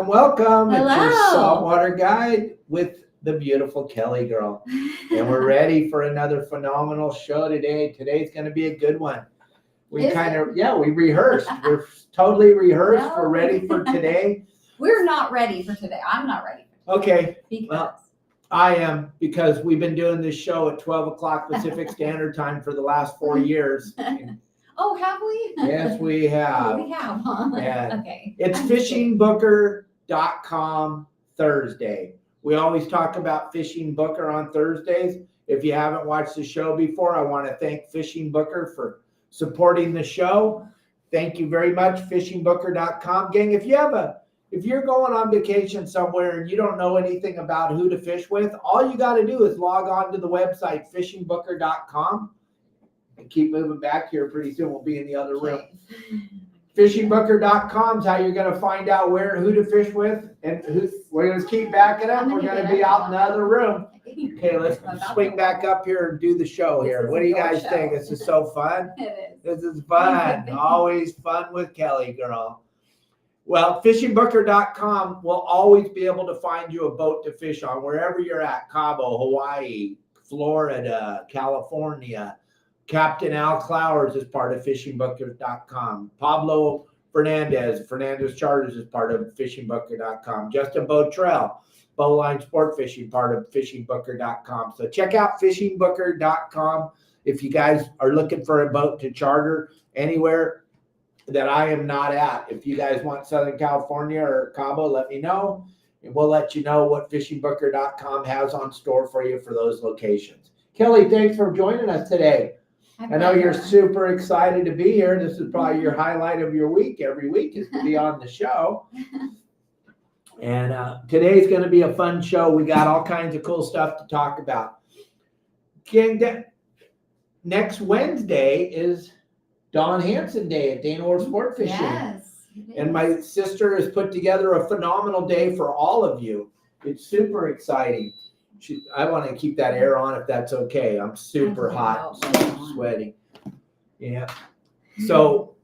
Welcome. Hello. It's your saltwater guide with the beautiful Kelly girl. And we're ready for another phenomenal show today. Today's going to be a good one. We rehearsed. We're totally rehearsed. No. We're ready for today. We're not ready for today. I'm not ready for today. Okay. Because Well, I am, because we've been doing this show at 12 o'clock Pacific Standard Time for the last 4 years. oh, have we? Yes, we have. Oh, we have, huh? Yeah. Okay. It's fishingbooker.com Thursday. We always talk about Fishing Booker on Thursdays. If you haven't watched the show before, I want to thank Fishing Booker for supporting the show. Thank you very much, fishingbooker.com. Gang, if you're going on vacation somewhere and you don't know anything about who to fish with, all you got to do is log on to the website, fishingbooker.com. And keep moving back here. Pretty soon we'll be in the other room. Fishingbooker.com is how you're going to find out who to fish with. And we're going to keep backing up. We're going to be out in the other room. Okay, let's swing back up here and do the show here. What do you guys think? This is so fun. It is. This is fun. Always fun with Kelly girl. Well, fishingbooker.com will always be able to find you a boat to fish on wherever you're at. Cabo, Hawaii, Florida, California. Captain Al Clowers is part of fishingbooker.com. Pablo Fernandez Charters is part of fishingbooker.com. Justin Botrell, Bowline Sport Fishing, part of fishingbooker.com. So check out fishingbooker.com if you guys are looking for a boat to charter anywhere that I am not at. If you guys want Southern California or Cabo, let me know, and we'll let you know what fishingbooker.com has on store for you for those locations. Kelly, thanks for joining us today. I know you're super excited to be here. This is probably your highlight of your week. Every week is to be on the show. And today's going to be a fun show. We got all kinds of cool stuff to talk about. Next Wednesday is Don Hansen Day at Dana Orr Sport Fishing. Yes. And my sister has put together a phenomenal day for all of you. It's super exciting. I want to keep that air on if that's okay. I'm super hot, sweating. Yeah. So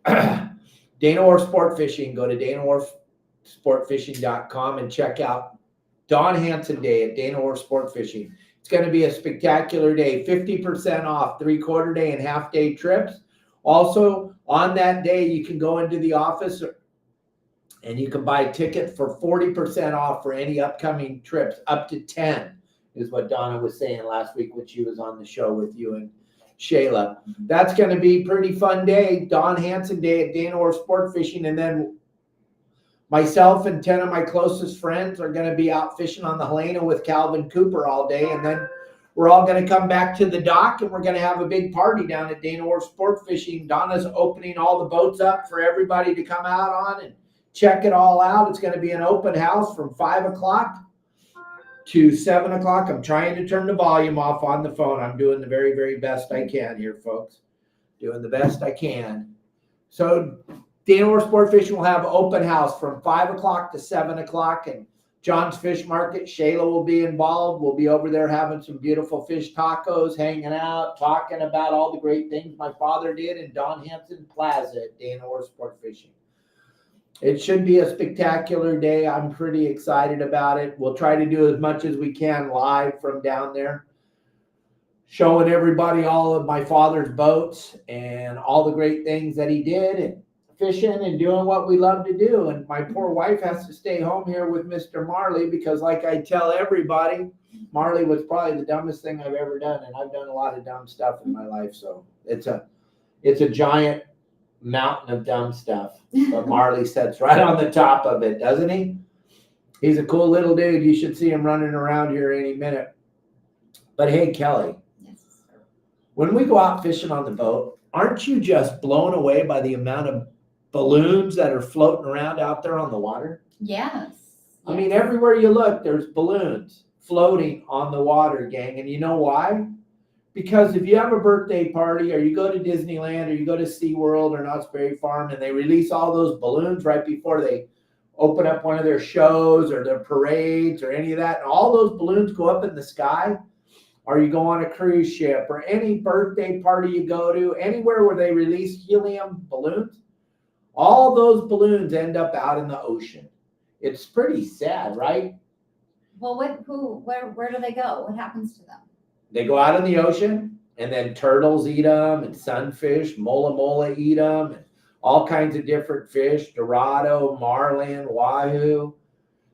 Dana Orr Sport Fishing, go to DanaOrSportFishing.com and check out Don Hansen Day at Dana Orr Sport Fishing. It's going to be a spectacular day, 50% off 3/4 day and half day trips. Also, on that day, you can go into the office and you can buy a ticket for 40% off for any upcoming trips. Up to 10 is what Donna was saying last week when she was on the show with you and Shayla. That's going to be a pretty fun day. Don Hansen Day at Dana Orr Sport Fishing. And then myself and 10 of my closest friends are going to be out fishing on the Helena with Calvin Cooper all day. And then we're all going to come back to the dock and we're going to have a big party down at Dana Orr Sport Fishing. Donna's opening all the boats up for everybody to come out on and check it all out. It's going to be an open house from 5 o'clock to 7 o'clock. I'm trying to turn the volume off on the phone. I'm doing the very, very best I can here, folks. Doing the best I can. So Dana Orr Sport Fishing will have open house from 5 o'clock to 7 o'clock. And John's Fish Market, Shayla will be involved. We'll be over there having some beautiful fish tacos, hanging out, talking about all the great things my father did in Don Hansen Plaza at Dana Orr Sport Fishing. It should be a spectacular day. I'm pretty excited about it. We'll try to do as much as we can live from down there, showing everybody all of my father's boats and all the great things that he did and fishing and doing what we love to do. And my poor wife has to stay home here with Mr. Marley because, like I tell everybody, Marley was probably the dumbest thing I've ever done. And I've done a lot of dumb stuff in my life. So it's a giant mountain of dumb stuff, but Marley sits right on the top of it, doesn't he? He's a cool little dude. You should see him running around here any minute. But hey, Kelly, Yes, sir. When we go out fishing on the boat, aren't you just blown away by the amount of balloons that are floating around out there on the water? Yes. I mean, everywhere you look, there's balloons floating on the water, gang. And you know why? Because if you have a birthday party or you go to Disneyland or you go to SeaWorld or Knott's Berry Farm and they release all those balloons right before they open up one of their shows or their parades or any of that, and all those balloons go up in the sky, or you go on a cruise ship or any birthday party you go to, anywhere where they release helium balloons, all those balloons end up out in the ocean. It's pretty sad, right? Well, where do they go? What happens to them? They go out in the ocean, and then turtles eat them, and sunfish, mola eat them, and all kinds of different fish, dorado, marlin, wahoo.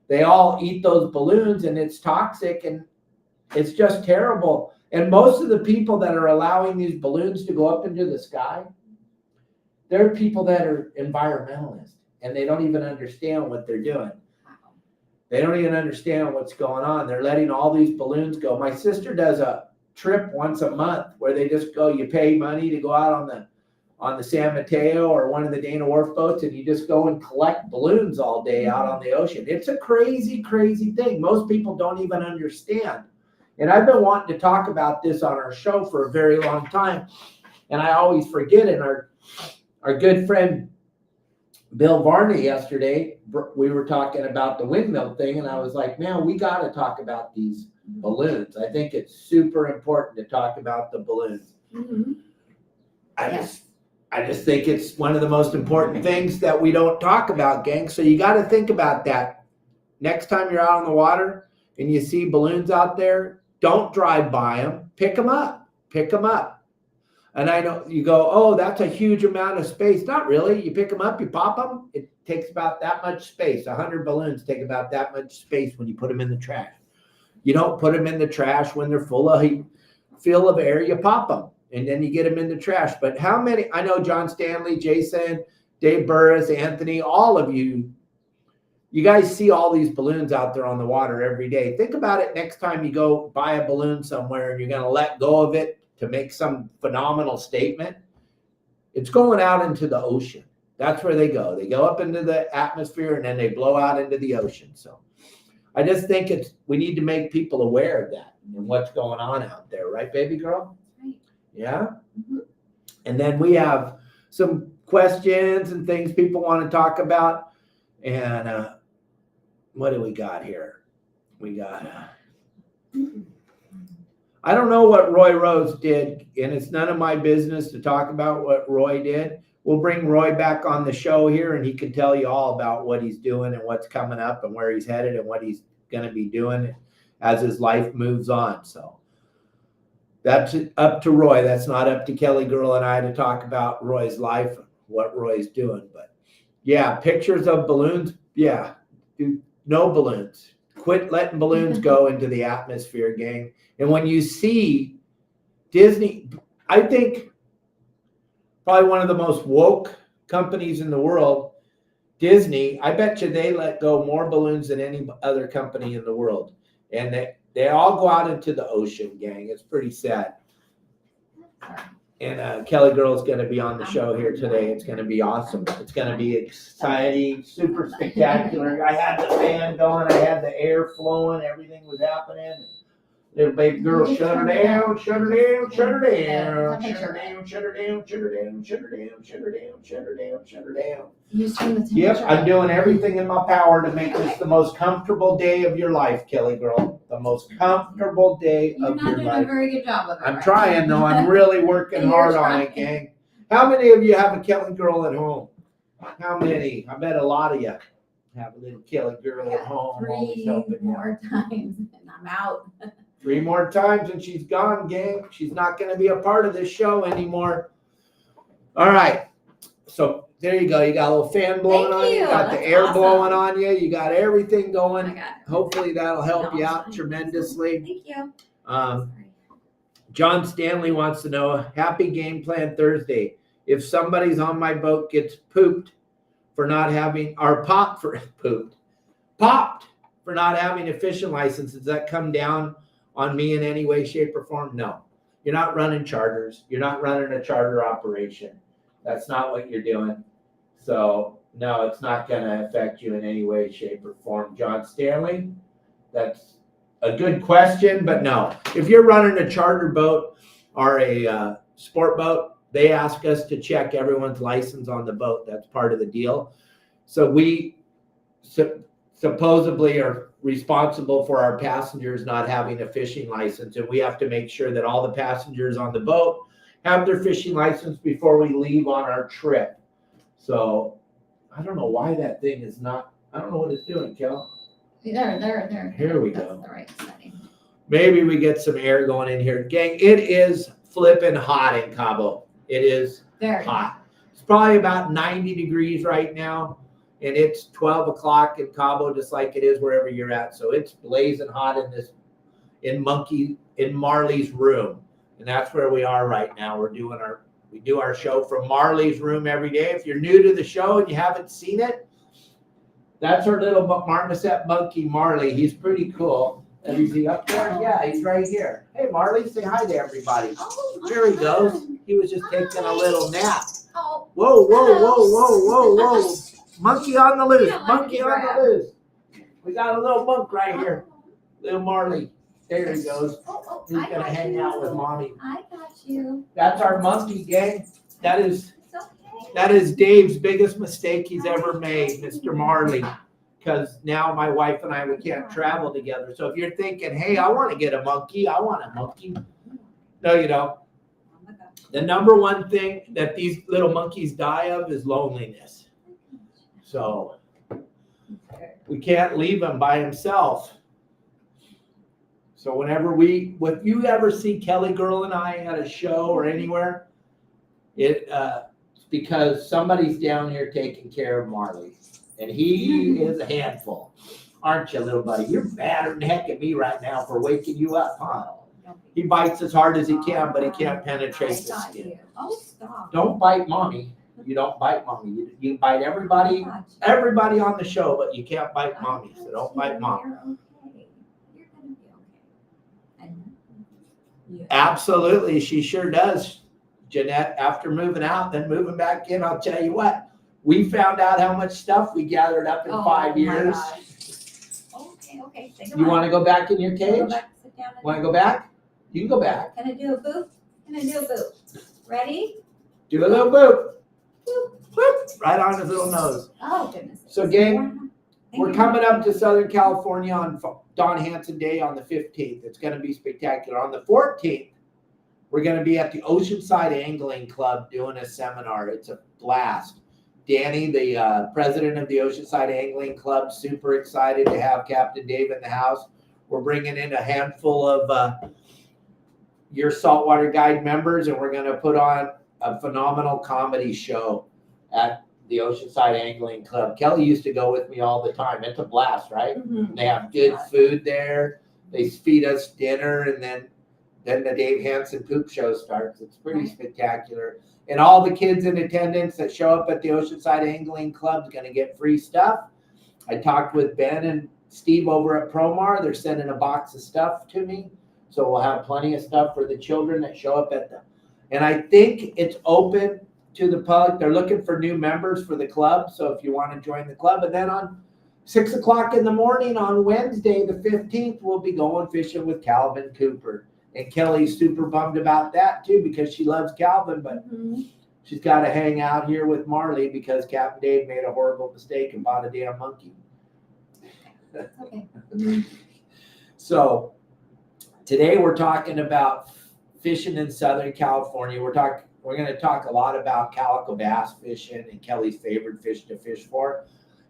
They all eat those balloons, and it's toxic, and it's just terrible. And most of the people that are allowing these balloons to go up into the sky, they're people that are environmentalists, and they don't even understand what they're doing. They don't even understand what's going on. They're letting all these balloons go. My sister does a trip once a month where they just go, you pay money to go out on the San Mateo or one of the Dana Wharf boats, and you just go and collect balloons all day out on the ocean. It's a crazy, crazy thing. Most people don't even understand. And I've been wanting to talk about this on our show for a very long time, and I always forget it. Our good friend Bill Varney yesterday, we were talking about the windmill thing, and I was like, man, we got to talk about these balloons. I think it's super important to talk about the balloons. Mm-hmm. I just think it's one of the most important things that we don't talk about, gang. So you got to think about that. Next time you're out on the water and you see balloons out there, don't drive by them. Pick them up. Pick them up. And I know you go, oh, that's a huge amount of space. Not really. You pick them up, you pop them. It takes about that much space. 100 balloons take about that much space when you put them in the trash. You don't put them in the trash when they're full of air. You pop them, and then you get them in the trash. But how many? I know John Stanley, Jason, Dave Burris, Anthony, all of you. You guys see all these balloons out there on the water every day. Think about it next time you go buy a balloon somewhere and you're going to let go of it to make some phenomenal statement. It's going out into the ocean. That's where they go. They go up into the atmosphere and then they blow out into the ocean. So I just think we need to make people aware of that and what's going on out there. Right, baby girl? Right. Yeah? Mm-hmm. And then we have some questions and things people want to talk about. And what do we got here? We got... I don't know what Roy Rose did, and it's none of my business to talk about what Roy did. We'll bring Roy back on the show here, and he can tell you all about what he's doing and what's coming up and where he's headed and what he's going to be doing as his life moves on. So that's up to Roy. That's not up to KellyGirl and I to talk about Roy's life, what Roy's doing. But yeah, pictures of balloons. Yeah, no balloons. Quit letting balloons go into the atmosphere, gang. And when you see Disney, I think probably one of the most woke companies in the world, Disney, I bet you they let go more balloons than any other company in the world. And they all go out into the ocean, gang. It's pretty sad. And KellyGirl is going to be on the show here today. It's going to be awesome. It's going to be exciting, super spectacular. I had the fan going. I had the air flowing. Everything was happening. Little baby girl, shut her down, shut her down, shut her down, shut her down, shut her down, shut her down, shut her down, shut her down, shut her down, shut her down. Yep, I'm doing everything in my power to make this the most comfortable day of your life, KellyGirl. The most comfortable day of your life. You're not doing a very good job of it. I'm trying, though. I'm really working hard on it, gang. How many of you have a KellyGirl at home? How many? I bet a lot of you have a little KellyGirl at home. 3 more times, and I'm out. 3 more times and she's gone, gang. She's not going to be a part of this show anymore. All right. So there you go. You got a little fan blowing on you. You got the air blowing on you. You got everything going. Hopefully that'll help you out tremendously. Thank you. John Stanley wants to know, happy game plan Thursday. If somebody's on my boat gets pooped for not having, or popped for not having a fishing license, does that come down on me in any way, shape, or form? No. You're not running charters. You're not running a charter operation. That's not what you're doing. So, no, it's not going to affect you in any way, shape, or form. John Stanley, that's a good question, but no. If you're running a charter boat or a sport boat, they ask us to check everyone's license on the boat. That's part of the deal. So we supposedly are responsible for our passengers not having a fishing license, and we have to make sure that all the passengers on the boat have their fishing license before we leave on our trip. So I don't know why that thing is not I don't know what it's doing, Kel. There. Here we That's go. the right setting. Maybe we get some air going in here. Gang, it is flipping hot in Cabo. It is Very hot. It's probably about 90 degrees right now, and it's 12 o'clock in Cabo, just like it is wherever you're at. So it's blazing hot in Marley's room. And that's where we are right now. We do our show from Marley's room every day. If you're new to the show and you haven't seen it, that's our little marmoset monkey, Marley. He's pretty cool. Is he up there? Yeah, he's right here. Hey, Marley, say hi to everybody. Oh, There he goes. He was just taking a little nap. Oh, Whoa. Monkey on the loose. don't like Monkey to on grab. the loose. We got a little monk right here. Little Marley. There he goes. He's I going to got hang you. out with mommy. I got you. That's our monkey, gang. That is It's okay. That is Dave's biggest mistake he's ever made, Mr. Marley. Because now my wife and I, we can't travel together. So if you're thinking, hey, I want to get a monkey, I want a monkey. No, you don't. The number one thing that these little monkeys die of is loneliness. So we can't leave him by himself. So whenever if you ever see KellyGirl and I at a show or anywhere, it's because somebody's down here taking care of Marley. And he is a handful. Aren't you, little buddy? You're madder than heck at me right now for waking you up, huh? He bites as hard as he can, but he can't penetrate the skin. Oh, stop. Don't bite mommy. You don't bite mommy. You bite everybody on the show, but you can't bite mommy. So don't bite mom. You're okay. You're gonna be okay. Yeah. Absolutely, she sure does, Jeanette. After moving out, then moving back in, I'll tell you what. We found out how much stuff we gathered up in 5 years. Okay. Say You goodbye. want to go back in your Go cage? back, sit down and- Want to go back? You can go back. Can I do a boop? Ready? Do a little boop. Boop. Boop. Right on his little nose. Oh, goodness. So, gang, Thank we're you. coming up to Southern California on Don Hansen Day on the 15th. It's going to be spectacular. On the 14th, we're going to be at the Oceanside Angling Club doing a seminar. It's a blast. Danny, the president of the Oceanside Angling Club, super excited to have Captain Dave in the house. We're bringing in a handful of your Saltwater Guide members, and we're going to put on a phenomenal comedy show at the Oceanside Angling Club. Kelly used to go with me all the time. It's a blast, right? Mhm. They have good food there. They feed us dinner, and then the Dave Hansen poop show starts. It's pretty Right. spectacular. And all the kids in attendance that show up at the Oceanside Angling Club is going to get free stuff. I talked with Ben and Steve over at Promar. They're sending a box of stuff to me. So we'll have plenty of stuff for the children that show up at and I think it's open to the public. They're looking for new members for the club. So if you want to join the club, and then on 6 o'clock in the morning on Wednesday, the 15th, we'll be going fishing with Calvin Cooper. And Kelly's super bummed about that too, because she loves Calvin, but Mhm. she's got to hang out here with Marley because Captain Dave made a horrible mistake and bought a damn monkey. Okay. So today we're talking about fishing in Southern California. We're going to talk a lot about calico bass fishing and Kelly's favorite fish to fish for,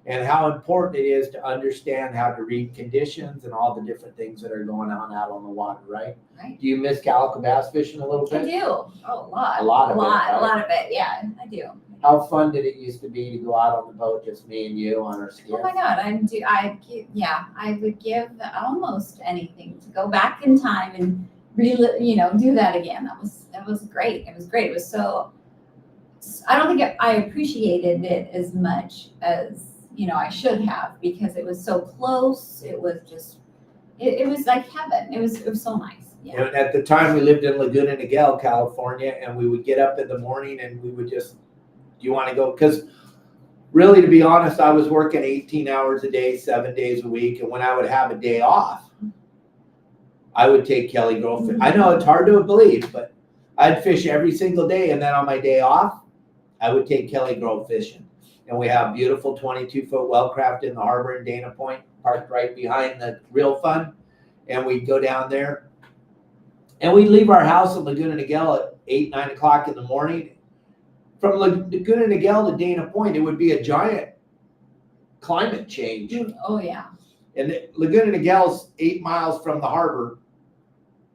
and how important it is to understand how to read conditions and all the different things that are going on out on the water, right? Right. Do you miss calico bass fishing a little I bit? do. Oh, a lot. A lot of it, right? A lot of it. Yeah, I do. How fun did it used to be to go out on the boat, just me and you on our skiff? Oh my God, I would give almost anything to go back in time and do that again. That was great. It was great. It was so, I don't think I appreciated it as much as, I should have, because it was so close. It was just, it was like heaven. It was so nice. Yeah. And at the time we lived in Laguna Niguel, California, and we would get up in the morning and we would just, do you want to go? Because really, to be honest, I was working 18 hours a day, 7 days a week. And when I would have a day off, I would take KellyGirl. I know it's hard to believe, but I'd fish every single day. And then on my day off, I would take KellyGirl fishing. And we have beautiful 22-foot Wellcraft in the harbor in Dana Point, parked right behind the Real Fun. And we'd go down there. And we'd leave our house in Laguna Niguel at 8, 9 o'clock in the morning. From Laguna Niguel to Dana Point, it would be a giant climate change. Oh, yeah. And Laguna Niguel's 8 miles from the harbor,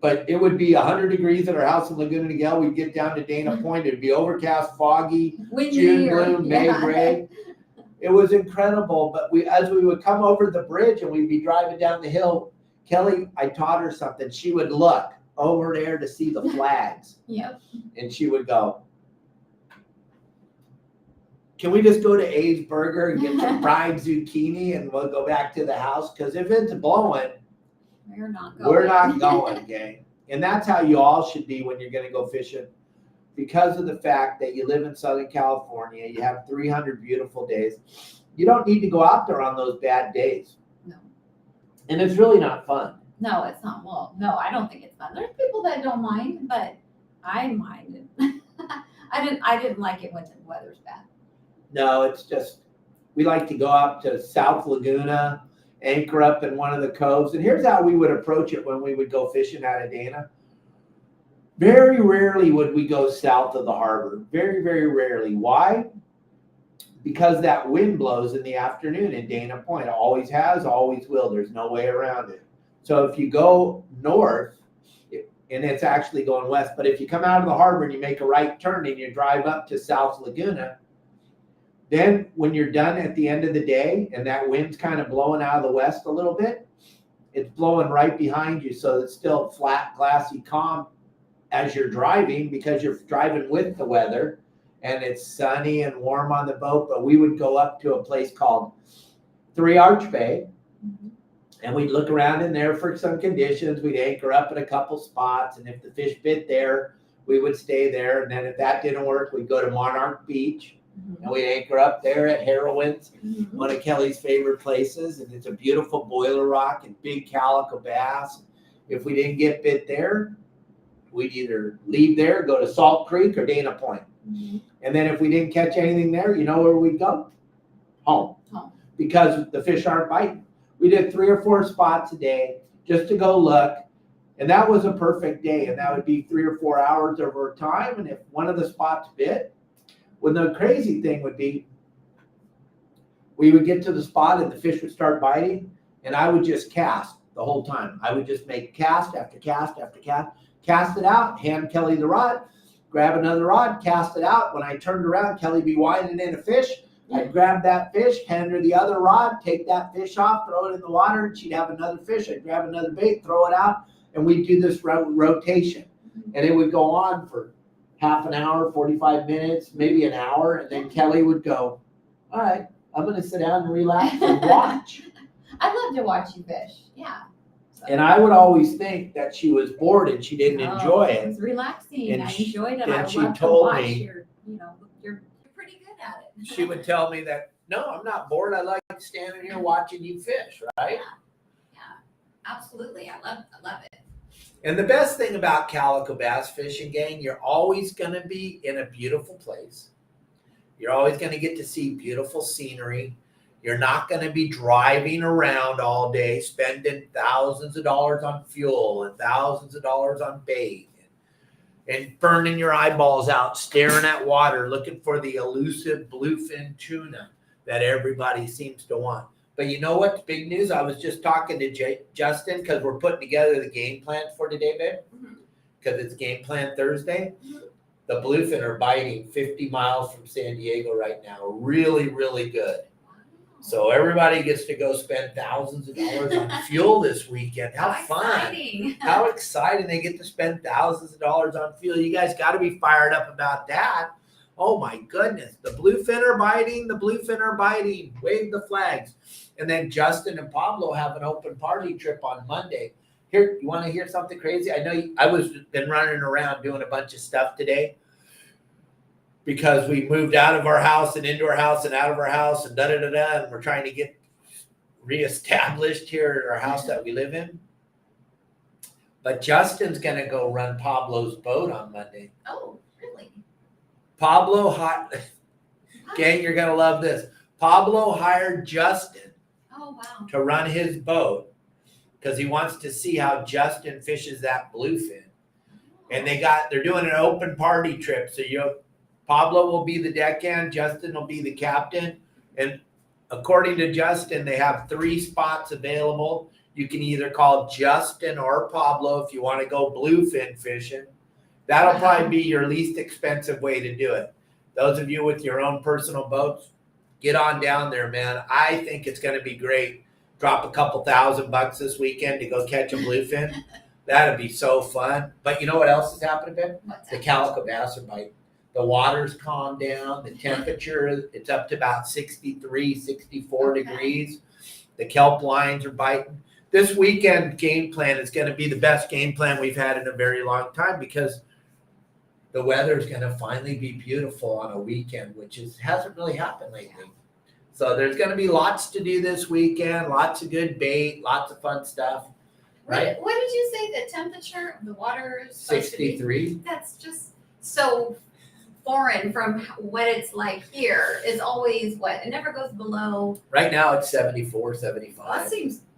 but it would be 100 degrees at our house in Laguna Niguel. We'd get down to Dana Point. It'd be overcast, foggy, Windy June or- blue, May yeah. gray. It was incredible. But as we would come over the bridge and we'd be driving down the hill, Kelly, I taught her something. She would look over there to see the flags. Yep. And she would go, can we just go to A's Burger and get some fried zucchini and we'll go back to the house? Because if it's blowing, We're not going. we're not going, gang. And that's how you all should be when you're going to go fishing. Because of the fact that you live in Southern California, you have 300 beautiful days. You don't need to go out there on those bad days. No. And it's really not fun. No, it's not. Well, no, I don't think it's fun. There's people that don't mind, but I minded. I didn't like it when the weather's bad. No, it's just, we like to go up to South Laguna, anchor up in one of the coves. And here's how we would approach it when we would go fishing out of Dana. Very rarely would we go south of the harbor. Very, very rarely. Why? Because that wind blows in the afternoon in Dana Point. It always has, always will. There's no way around it. So if you go north, and it's actually going west, but if you come out of the harbor and you make a right turn and you drive up to South Laguna, then when you're done at the end of the day and that wind's kind of blowing out of the west a little bit, it's blowing right behind you. So it's still flat, glassy, calm as you're driving because you're driving with the weather and it's sunny and warm on the boat. But we would go up to a place called Three Arch Bay and we'd look around in there for some conditions. We'd anchor up at a couple spots. And if the fish bit there, we would stay there. And then if that didn't work, we'd go to Monarch Beach. And we anchor up there at Heroin's, one of Kelly's favorite places. And it's a beautiful boiler rock and big calico bass. If we didn't get bit there, we'd either leave there, go to Salt Creek or Dana Point. And then if we didn't catch anything there, you know where we'd go? Home. Because the fish aren't biting. We did 3 or 4 spots a day just to go look. And that was a perfect day. And that would be 3 or 4 hours over time. And if one of the spots bit, well, the crazy thing would be, we would get to the spot and the fish would start biting, and I would just cast the whole time. I would just make cast after cast after cast it out, hand Kelly the rod, grab another rod, cast it out. When I turned around, Kelly'd be winding in a fish. I'd grab that fish, hand her the other rod, take that fish off, throw it in the water, and she'd have another fish. I'd grab another bait, throw it out, and we'd do this rotation. And it would go on for half an hour, 45 minutes, maybe an hour, and then Kelly would go, all right, I'm going to sit down and relax and watch. I love to watch you fish. Yeah. So. And I would always think that she was bored and she didn't enjoy It it. was relaxing. And I enjoyed it. and I she love to told watch me- you're pretty good at it. She would tell me that, no, I'm not bored. I like standing here watching you fish, right? Yeah, absolutely. I love it. And the best thing about calico bass fishing, gang, you're always going to be in a beautiful place. You're always going to get to see beautiful scenery. You're not going to be driving around all day, spending thousands of dollars on fuel and thousands of dollars on bait and burning your eyeballs out, staring at water, looking for the elusive bluefin tuna that everybody seems to want. But you know what? Big news. I was just talking to Justin because we're putting together the game plan for today, babe. Because it's game plan Thursday. The bluefin are biting 50 miles from San Diego right now. Really, really good. So everybody gets to go spend thousands of dollars on fuel this weekend. How fun. Exciting. How exciting. They get to spend thousands of dollars on fuel. You guys got to be fired up about that. Oh my goodness. The bluefin are biting. The bluefin are biting. Wave the flags. And then Justin and Pablo have an open party trip on Monday. Here, you want to hear something crazy? I know I was been running around doing a bunch of stuff today because we moved out of our house and into our house and out of our house and and we're trying to get reestablished here at our house that we live in. But Justin's going to go run Pablo's boat on Monday. Oh, really? Pablo, gang, you're going to love this. Pablo hired Justin to run his boat because he wants to see how Justin fishes that bluefin. And they're doing an open party trip. So Pablo will be the deckhand, Justin will be the captain, and according to Justin, they have 3 spots available. You can either call Justin or Pablo if you want to go bluefin fishing. That'll probably be your least expensive way to do it. Those of you with your own personal boats, get on down there, man. I think it's going to be great. Drop a couple $1,000 this weekend to go catch a bluefin. That'd be so fun. But you know what else is happening, Ben? The calico bass are biting. The water's calmed down. The temperature, it's up to about 63, 64 degrees. The kelp lines are biting. This weekend game plan is going to be the best game plan we've had in a very long time because the weather is going to finally be beautiful on a weekend, which hasn't really happened lately. So there's going to be lots to do this weekend, lots of good bait, lots of fun stuff. Right? What did you say the temperature of the water is? 63. That's just so foreign from what it's like here. It's always what? It never goes below. Right now it's 74, 75.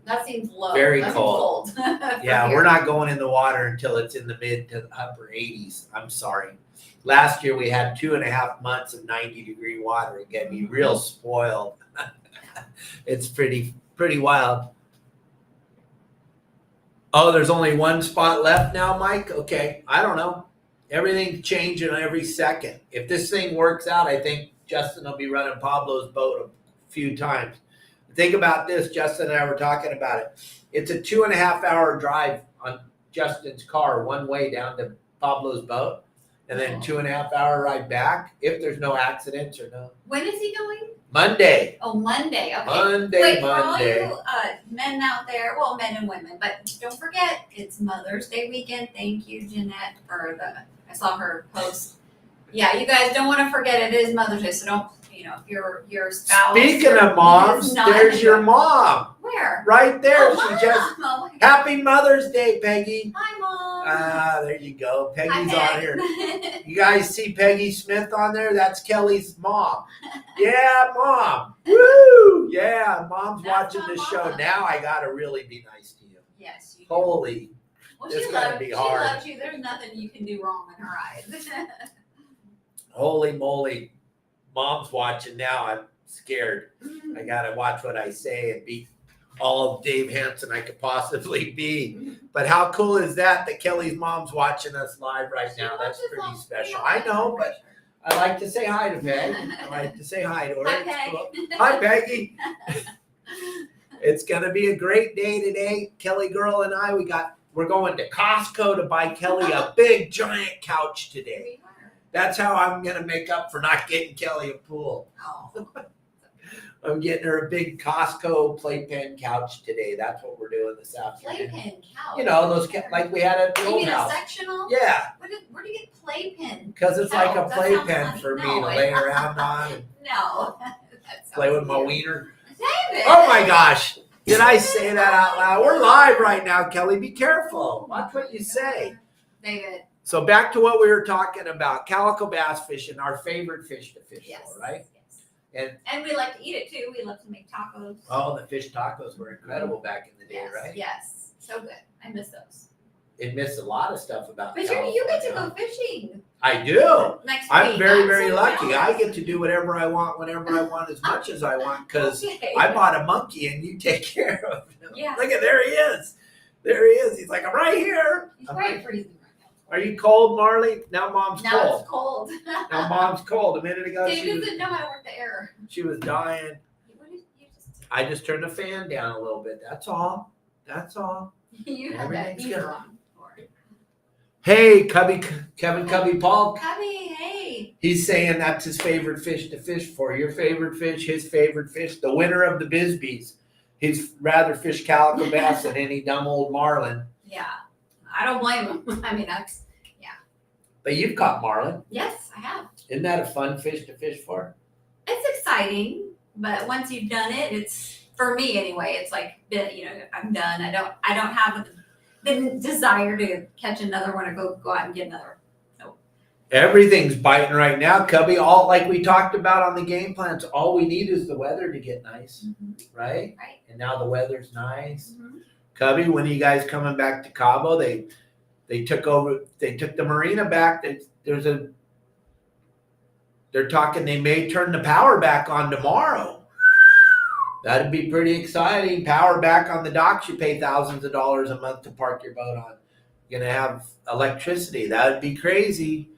That seems low. Very that cold. Seems cold. Yeah, we're not going in the water until it's in the mid to upper 80s. I'm sorry. Last year we had 2.5 months of 90-degree water. It got me real spoiled. It's pretty wild. Oh, there's only 1 spot left now, Mike? Okay, I don't know. Everything's changing every second. If this thing works out, I think Justin will be running Pablo's boat a few times. Think about this. Justin and I were talking about it. It's a 2.5-hour drive on Justin's car one way down to Pablo's boat, and then 2.5-hour ride back if there's no accidents or no. When is he going? Monday. Oh, Monday. Okay. Monday. Wait, for all you men out there, well, men and women, but don't forget, it's Mother's Day weekend. Thank you, Jeanette, for I saw her post. Yeah, you guys don't want to forget it is Mother's Day, so don't, if your spouse. Speaking of moms, there's your mom. Where? Right there. Oh, She just. oh, Happy Mother's Day, Peggy. Hi, Mom. There you go. Peggy's Hi, on here. You guys see Peggy Smith on there? That's Kelly's mom. Yeah, Mom. Woo! Yeah, Mom's That's watching my this show. mom. Now I got to really be nice to you. Yes, you do. Holy. Well, It's she gonna loves, be she hard. loves you. There's nothing you can do wrong in her eyes. Holy moly. Mom's watching now. I'm scared. I got to watch what I say and be all of Dave Hansen I could possibly be. But how cool is that Kelly's mom's watching us live right now? That's pretty special. I know, but I like to say hi to Peg. I like to say hi to her. Hi, It's Peg. cool. Hi, Peggy. It's going to be a great day today. KellyGirl and I, we're going to Costco to buy Kelly a big giant couch today. That's how I'm going to make up for not getting Kelly a pool. Oh. I'm getting her a big Costco playpen couch today. That's what we're doing this afternoon. Playpen couch. You know, those like we had at the You old mean house. a sectional? Yeah, Where do you get playpen? because it's like a Couch? That sounds playpen funny. for me No, to I- lay around on and No. That play sounds with my weird. wiener. David. Oh my gosh. Did I say that out loud? We're live right now, Kelly. Be careful. Watch what you say. David. So back to what we were talking about. Calico bass fishing, our favorite fish to fish Yes. for, right? Yes. And we like to eat it too. We love to make tacos. Oh, the fish tacos were incredible back in the day, Yes. right? Yes. So good. I miss those. It missed a lot of stuff about But you get to go fishing I do. next week. I'm very, very so lucky. I jealous. get to do whatever I want, whenever I want, as much as I want, because Okay. I bought a monkey and you take care of him. Yeah. Look at, there he is. There he is. He's like, I'm right here. It's I'm quite right- freezing right Are you cold, Marley? Now Mom's now. cold. It's cold. Now Mom's cold. A minute ago, David doesn't know how to work the air. she was dying. What did you just? I just turned the fan down a little bit. That's all. That's all. You have that Everything's heater good. on. Hey, Kevin Cubby Paul. Cubby, hey. He's saying that's his favorite fish to fish for. Your favorite fish, his favorite fish, the winner of the Bisbees. He'd rather fish calico bass than any dumb old marlin. Yeah. I don't blame him. I mean, that's, But you've caught marlin. yes, I have. Isn't that a fun fish to fish for? It's exciting, but once you've done it, it's, for me anyway, it's like, I'm done. I don't have the desire to catch another one or go out and get another. Everything's biting right now, Cubby. All like we talked about on the game plans, all we need is the weather to get nice, right? Right. And now the weather's nice. Mm-hmm. Cubby, when are you guys coming back to Cabo? They took the marina back. They're talking they may turn the power back on tomorrow. That'd be pretty exciting. Power back on the docks. You pay thousands of dollars a month to park your boat on. You're gonna have electricity. That'd be crazy.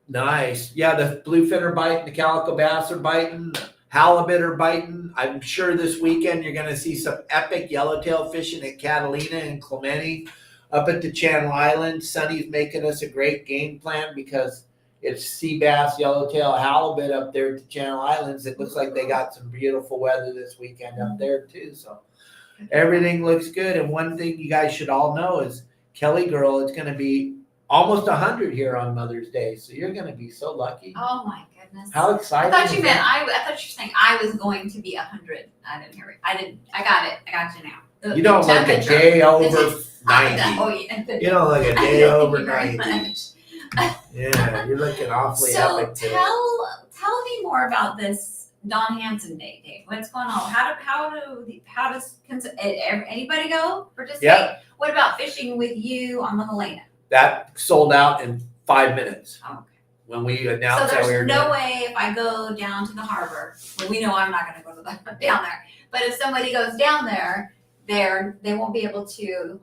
Nice. Yeah, the bluefin are biting, the calico bass are biting, the halibut are biting. I'm sure this weekend you're gonna see some epic yellowtail fishing at Catalina and Clemente. Up at the Channel Islands, Sonny's making us a great game plan because it's sea bass, yellowtail, halibut up there at the Channel Islands. It looks like they got some beautiful weather this weekend up there too. So everything looks good. And one thing you guys should all know is KellyGirl, it's going to be almost 100 here on Mother's Day. So you're going to be so lucky. Oh my goodness. How I exciting. thought you meant, I thought you were saying I was going to be 100. I didn't hear it. I got it. I got you now. You don't look a day over 90. Oh, yeah. You don't look a day over Thank you 90. very much. Yeah, you're looking awfully So epic today. tell me more about this Don Hansen Day, Dave. What's going on? How does anybody go participate? Yep. What about fishing with you on the Helena? That sold out in 5 minutes Oh, okay. when we So announced that we were there's no doing. way if I go down to the harbor, well, we know I'm not going to go to down there. But if somebody goes down there, they won't be able to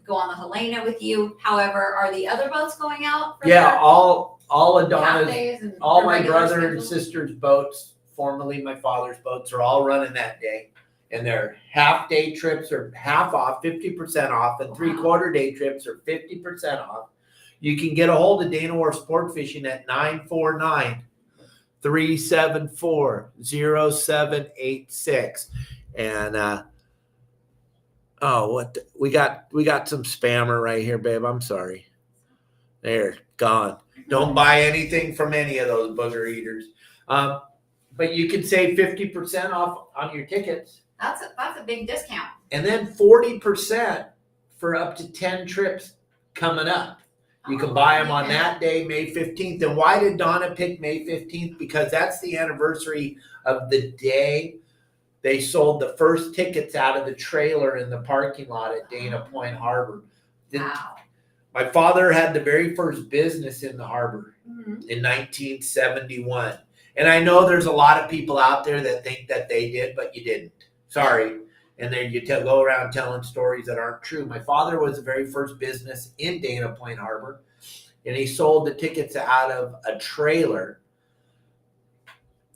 go on the Helena with you. However, are the other boats going out? For Yeah, their all half Adonna's, days and all their my regular brother and schedules? sister's boats, formerly my father's boats, are all running that day. And their half day trips are half off, 50% off, and Wow. 3/4 day trips are 50% off. You can get a hold of Dana War Sport Fishing at 949-374-0786. And we got some spammer right here, babe. I'm sorry. There, gone. Don't buy anything from any of those booger eaters. But you can save 50% off on your tickets. That's a big discount. And then 40% for up to 10 trips coming up. You can buy them on that day, May 15th. And why did Donna pick May 15th? Because that's the anniversary of the day they sold the first tickets out of the trailer in the parking lot at Dana Point Harbor. Wow. My father had the very first business in the harbor Mm-hmm. in 1971. And I know there's a lot of people out there that think that they did, but you didn't. Sorry. And then you go around telling stories that aren't true. My father was the very first business in Dana Point Harbor, and he sold the tickets out of a trailer.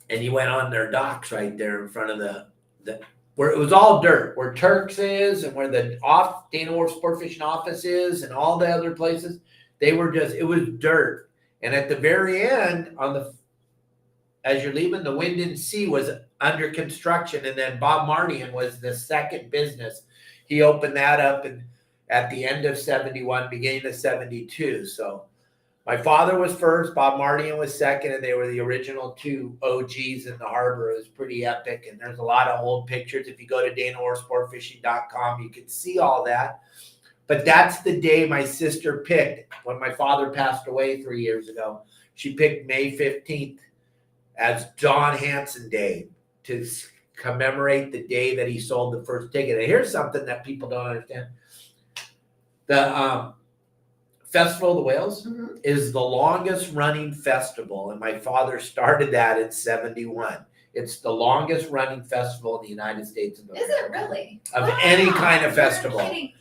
And he went on their docks right there in front of the where it was all dirt, where Turks is and where the Dana War Sport Fishing office is and all the other places. It was dirt. And at the very end, as you're leaving, the Wind and Sea was under construction, and then Bob Mardian was the second business. He opened that up at the end of 71, beginning of 72. So my father was first, Bob Mardian was second, and they were the original two OGs in the harbor. It was pretty epic, and there's a lot of old pictures. If you go to DanaWarSportFishing.com, you can see all that. But that's the day my sister picked when my father passed away 3 years ago. She picked May 15th as Don Hansen Day to commemorate the day that he sold the first ticket. And here's something that people don't understand. The Festival of the Whales Mm-hmm. is the longest running festival, and my father started that in 71. It's the longest running festival in the United States of America. Is it really? Of any kind of You're festival. kidding.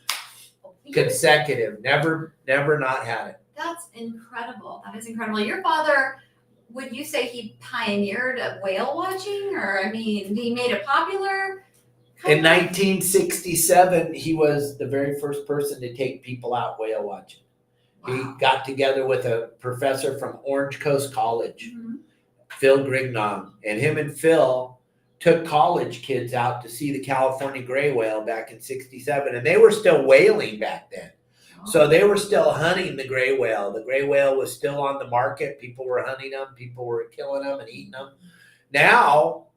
Consecutive. Never not had it. That's incredible. That is incredible. Your father, would you say he pioneered whale watching, or he made it popular? In 1967, he was the very first person to take people out whale watching. Wow. He got together with a professor from Orange Coast College, Mhm. Phil Grignon, and him and Phil took college kids out to see the California gray whale back in 67, and they were still whaling back then. So they were still hunting the gray whale. The gray whale was still on the market. People were hunting them. People were killing them and eating them. Now,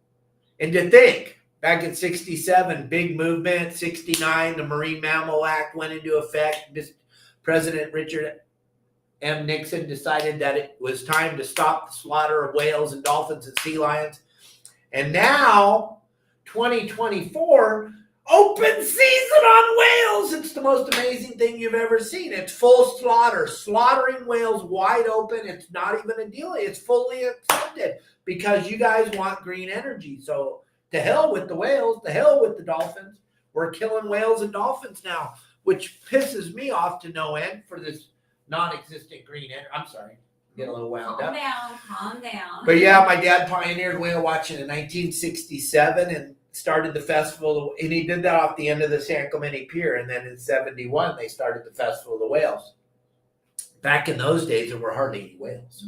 and to think, back in 67, big movement, 69, the Marine Mammal Act went into effect. President Richard M. Nixon decided that it was time to stop the slaughter of whales and dolphins and sea lions. And now, 2024, Open season on whales. It's the most amazing thing you've ever seen. It's full slaughter, slaughtering whales wide open. It's not even a deal. It's fully accepted because you guys want green energy. So to hell with the whales, to hell with the dolphins. We're killing whales and dolphins now, which pisses me off to no end for this non-existent green energy. I'm sorry. Get a little wound up. Calm down. But yeah, my dad pioneered whale watching in 1967 and started the festival, and he did that off the end of the San Clemente Pier. And then in 71, they started the Festival of the Whales. Back in those days, there were hardly any whales.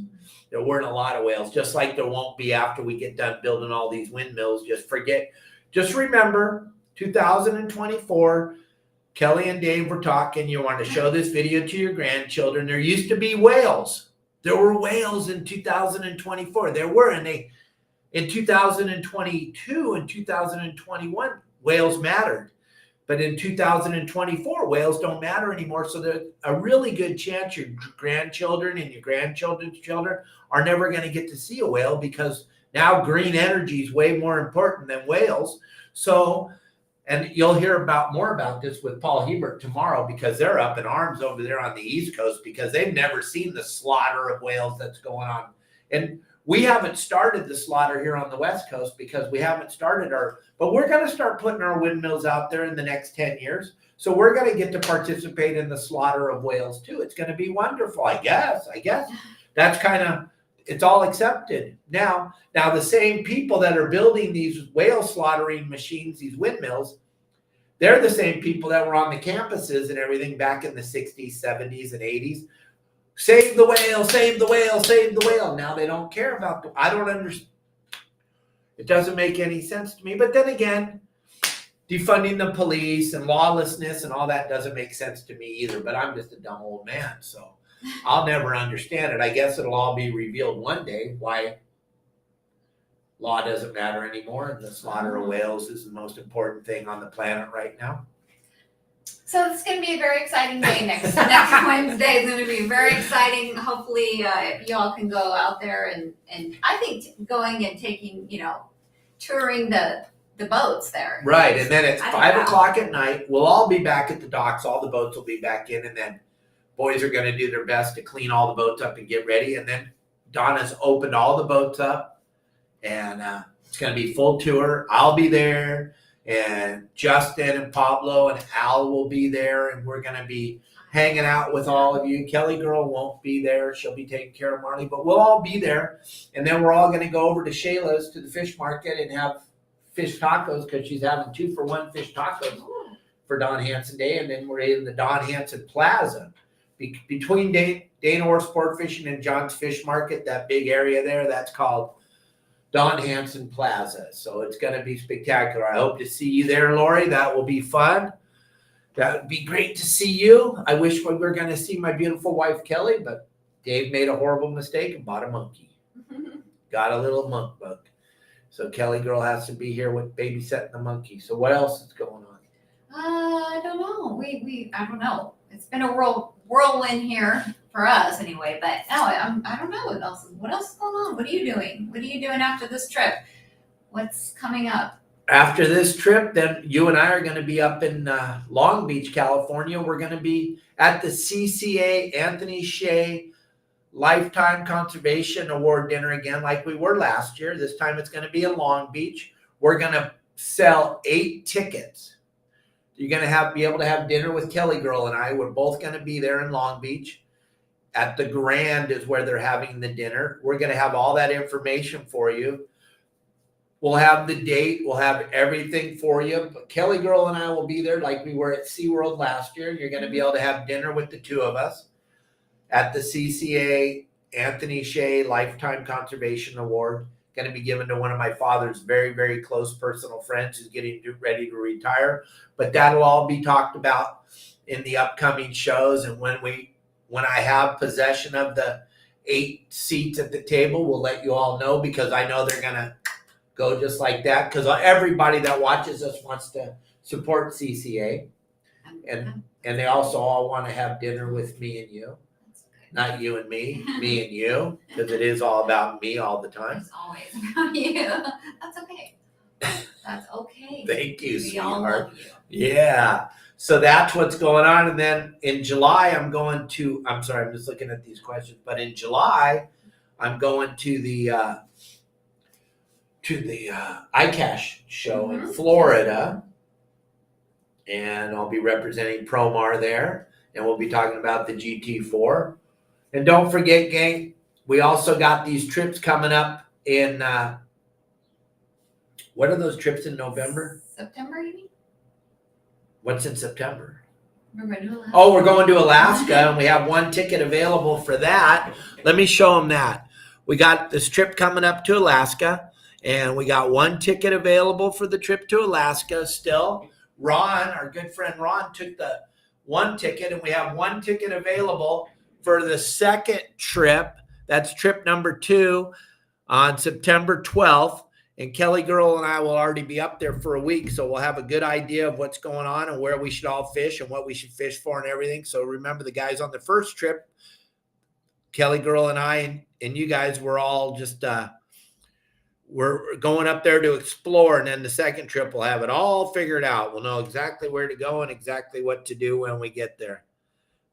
There weren't a lot of whales, just like there won't be after we get done building all these windmills. Just remember, 2024, Kelly and Dave were talking. You want to show this video to your grandchildren. There used to be whales. There were whales in 2024. There were, and in 2022 and 2021, whales mattered. But in 2024, whales don't matter anymore. So there's a really good chance your grandchildren and your grandchildren's children are never going to get to see a whale because now green energy is way more important than whales. So, and you'll hear more about this with Paul Hebert tomorrow because they're up in arms over there on the East Coast because they've never seen the slaughter of whales that's going on. And we haven't started the slaughter here on the West Coast because we haven't started but we're going to start putting our windmills out there in the next 10 years. So we're going to get to participate in the slaughter of whales too. It's going to be wonderful, I guess. That's it's all accepted. Now the same people that are building these whale slaughtering machines, these windmills, they're the same people that were on the campuses and everything back in the 60s, 70s, and 80s. Save the whale, save the whale, save the whale. Now they don't care about I don't understand. It doesn't make any sense to me. But then again, defunding the police and lawlessness and all that doesn't make sense to me either. But I'm just a dumb old man, so I'll never understand it. I guess it'll all be revealed one day why law doesn't matter anymore and the slaughter of whales is the most important thing on the planet right now. So it's going to be a very exciting day next Wednesday. Is going to be very exciting. Hopefully, you all can go out there and I think going and taking, touring the boats there. Right, and then it's 5 o'clock at night. We'll all be back at the docks. All the boats will be back in, and then boys are going to do their best to clean all the boats up and get ready. And then Donna's opened all the boats up, and it's going to be full tour. I'll be there. And Justin and Pablo and Al will be there, and we're going to be hanging out with all of you. KellyGirl won't be there. She'll be taking care of Marley, but we'll all be there. And then we're all going to go over to Shayla's to the fish market and have fish tacos because she's having 2-for-1 fish tacos for Don Hansen Day. And then we're in the Don Hansen Plaza. Between Dana Orr Sport Fishing and John's Fish Market, that big area there, that's called Don Hansen Plaza. So it's going to be spectacular. I hope to see you there, Lori. That will be fun. That would be great to see you. I wish we were going to see my beautiful wife, Kelly, but Dave made a horrible mistake and bought a monkey. Got a little monk bug. So KellyGirl has to be here with babysitting the monkey. So what else is going on? I don't know. I don't know. It's been a whirlwind here for us anyway, but no, I don't know what else is going on. What are you doing? What are you doing after this trip? What's coming up? After this trip, then you and I are going to be up in Long Beach, California. We're going to be at the CCA Anthony Shea Lifetime Conservation Award dinner again, like we were last year. This time it's going to be in Long Beach. We're going to sell 8 tickets. You're going to be able to have dinner with KellyGirl and I. We're both going to be there in Long Beach. At the Grand is where they're having the dinner. We're going to have all that information for you. We'll have the date. We'll have everything for you. But KellyGirl and I will be there like we were at SeaWorld last year. You're going to be able to have dinner with the two of us at the CCA Anthony Shea Lifetime Conservation Award. Going to be given to one of my father's very, very close personal friends who's getting ready to retire. But that'll all be talked about in the upcoming shows. And when I have possession of the 8 seats at the table, we'll let you all know because I know they're going to go just like that because everybody that watches us wants to support CCA. And they also all want to have dinner with me and you. Not you and me and you, because it is all about me all the time. It's always about you. That's okay. That's okay. Thank you, We all sweetheart. love you. Yeah. So that's what's going on. And then in July, I'm sorry, I'm just looking at these questions, but in July, I'm going to the iCash show in Florida, and I'll be representing Promar there, and we'll be talking about the GT4. And don't forget, gang, we also got these trips coming up in what are those trips in November? September, you mean? What's in September? We're going to Alaska. Oh, we're going to Alaska, and we have one ticket available for that. Let me show them that. We got this trip coming up to Alaska, and we got one ticket available for the trip to Alaska still. Ron, our good friend Ron, took the one ticket, and we have one ticket available for the second trip. That's trip number 2 on September 12th. And KellyGirl and I will already be up there for a week, so we'll have a good idea of what's going on and where we should all fish and what we should fish for and everything. So remember, the guys on the first trip, KellyGirl and I and you guys were all just we're going up there to explore, and then the second trip we'll have it all figured out. We'll know exactly where to go and exactly what to do when we get there.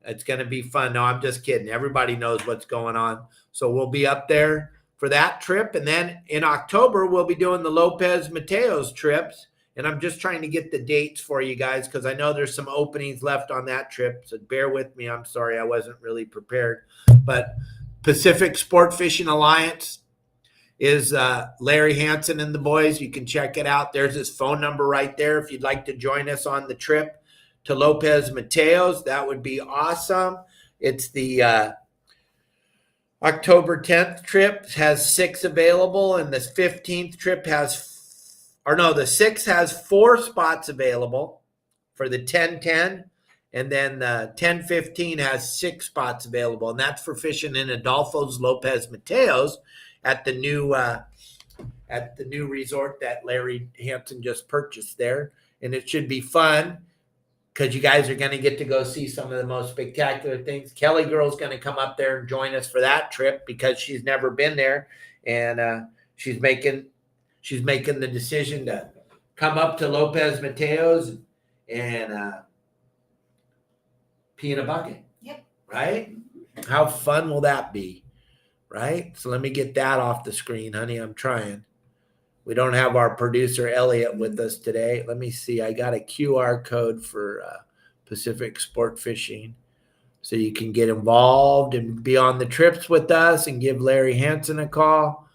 It's going to be fun. No, I'm just kidding. Everybody knows what's going on. So we'll be up there for that trip. And then in October, we'll be doing the Lopez Mateos trips. And I'm just trying to get the dates for you guys because I know there's some openings left on that trip. So bear with me. I'm sorry, I wasn't really prepared. But Pacific Sport Fishing Alliance is Larry Hansen and the boys. You can check it out. There's his phone number right there if you'd like to join us on the trip to Lopez Mateos. That would be awesome. It's the October 10th trip has 6 available, and the 15th trip the 6th has 4 spots available for the 10-10, and then the 10-15 has 6 spots available, and that's for fishing in Adolfo's Lopez Mateos at the new resort that Larry Hansen just purchased there, and it should be fun. Because you guys are going to get to go see some of the most spectacular things. KellyGirl's going to come up there and join us for that trip because she's never been there, and she's making the decision to come up to Lopez Mateos and pee in a bucket. Yep. Right? How fun will that be? Right? So let me get that off the screen, honey. I'm trying. We don't have our producer, Elliot, with us today. Let me see. I got a QR code for Pacific Sport Fishing. So you can get involved and be on the trips with us and give Larry Hansen a call.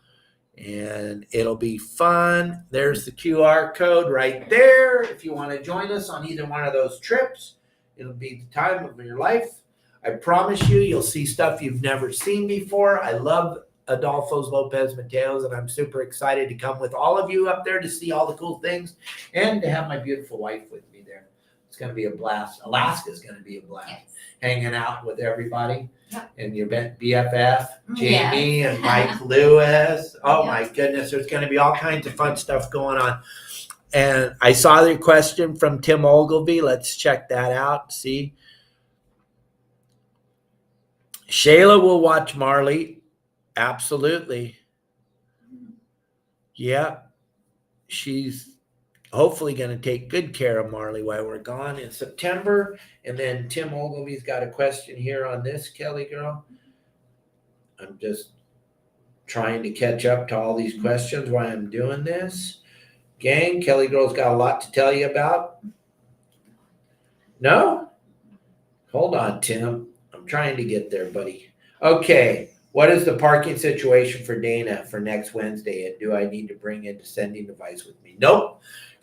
And it'll be fun. There's the QR code right there. If you want to join us on either one of those trips, it'll be the time of your life. I promise you'll see stuff you've never seen before. I love Adolfo's Lopez Mateos, and I'm super excited to come with all of you up there to see all the cool things and to have my beautiful wife with me there. It's going to be a blast. Alaska's going to be a blast. Yes. Hanging out with everybody. Yep. And your BFF, Jamie Yes. and Mike Lewis. Oh, Yes. my goodness. There's going to be all kinds of fun stuff going on. And I saw the question from Tim Ogilvy. Let's check that out. See. Shayla will watch Marley. Absolutely. Yeah. She's hopefully going to take good care of Marley while we're gone in September. And then Tim Ogilvy's got a question here on this, KellyGirl. I'm just trying to catch up to all these questions while I'm doing this. Gang, KellyGirl's got a lot to tell you about. No? Hold on, Tim. I'm trying to get there, buddy. Okay. What is the parking situation for Dana for next Wednesday? And do I need to bring a descending device with me? Nope.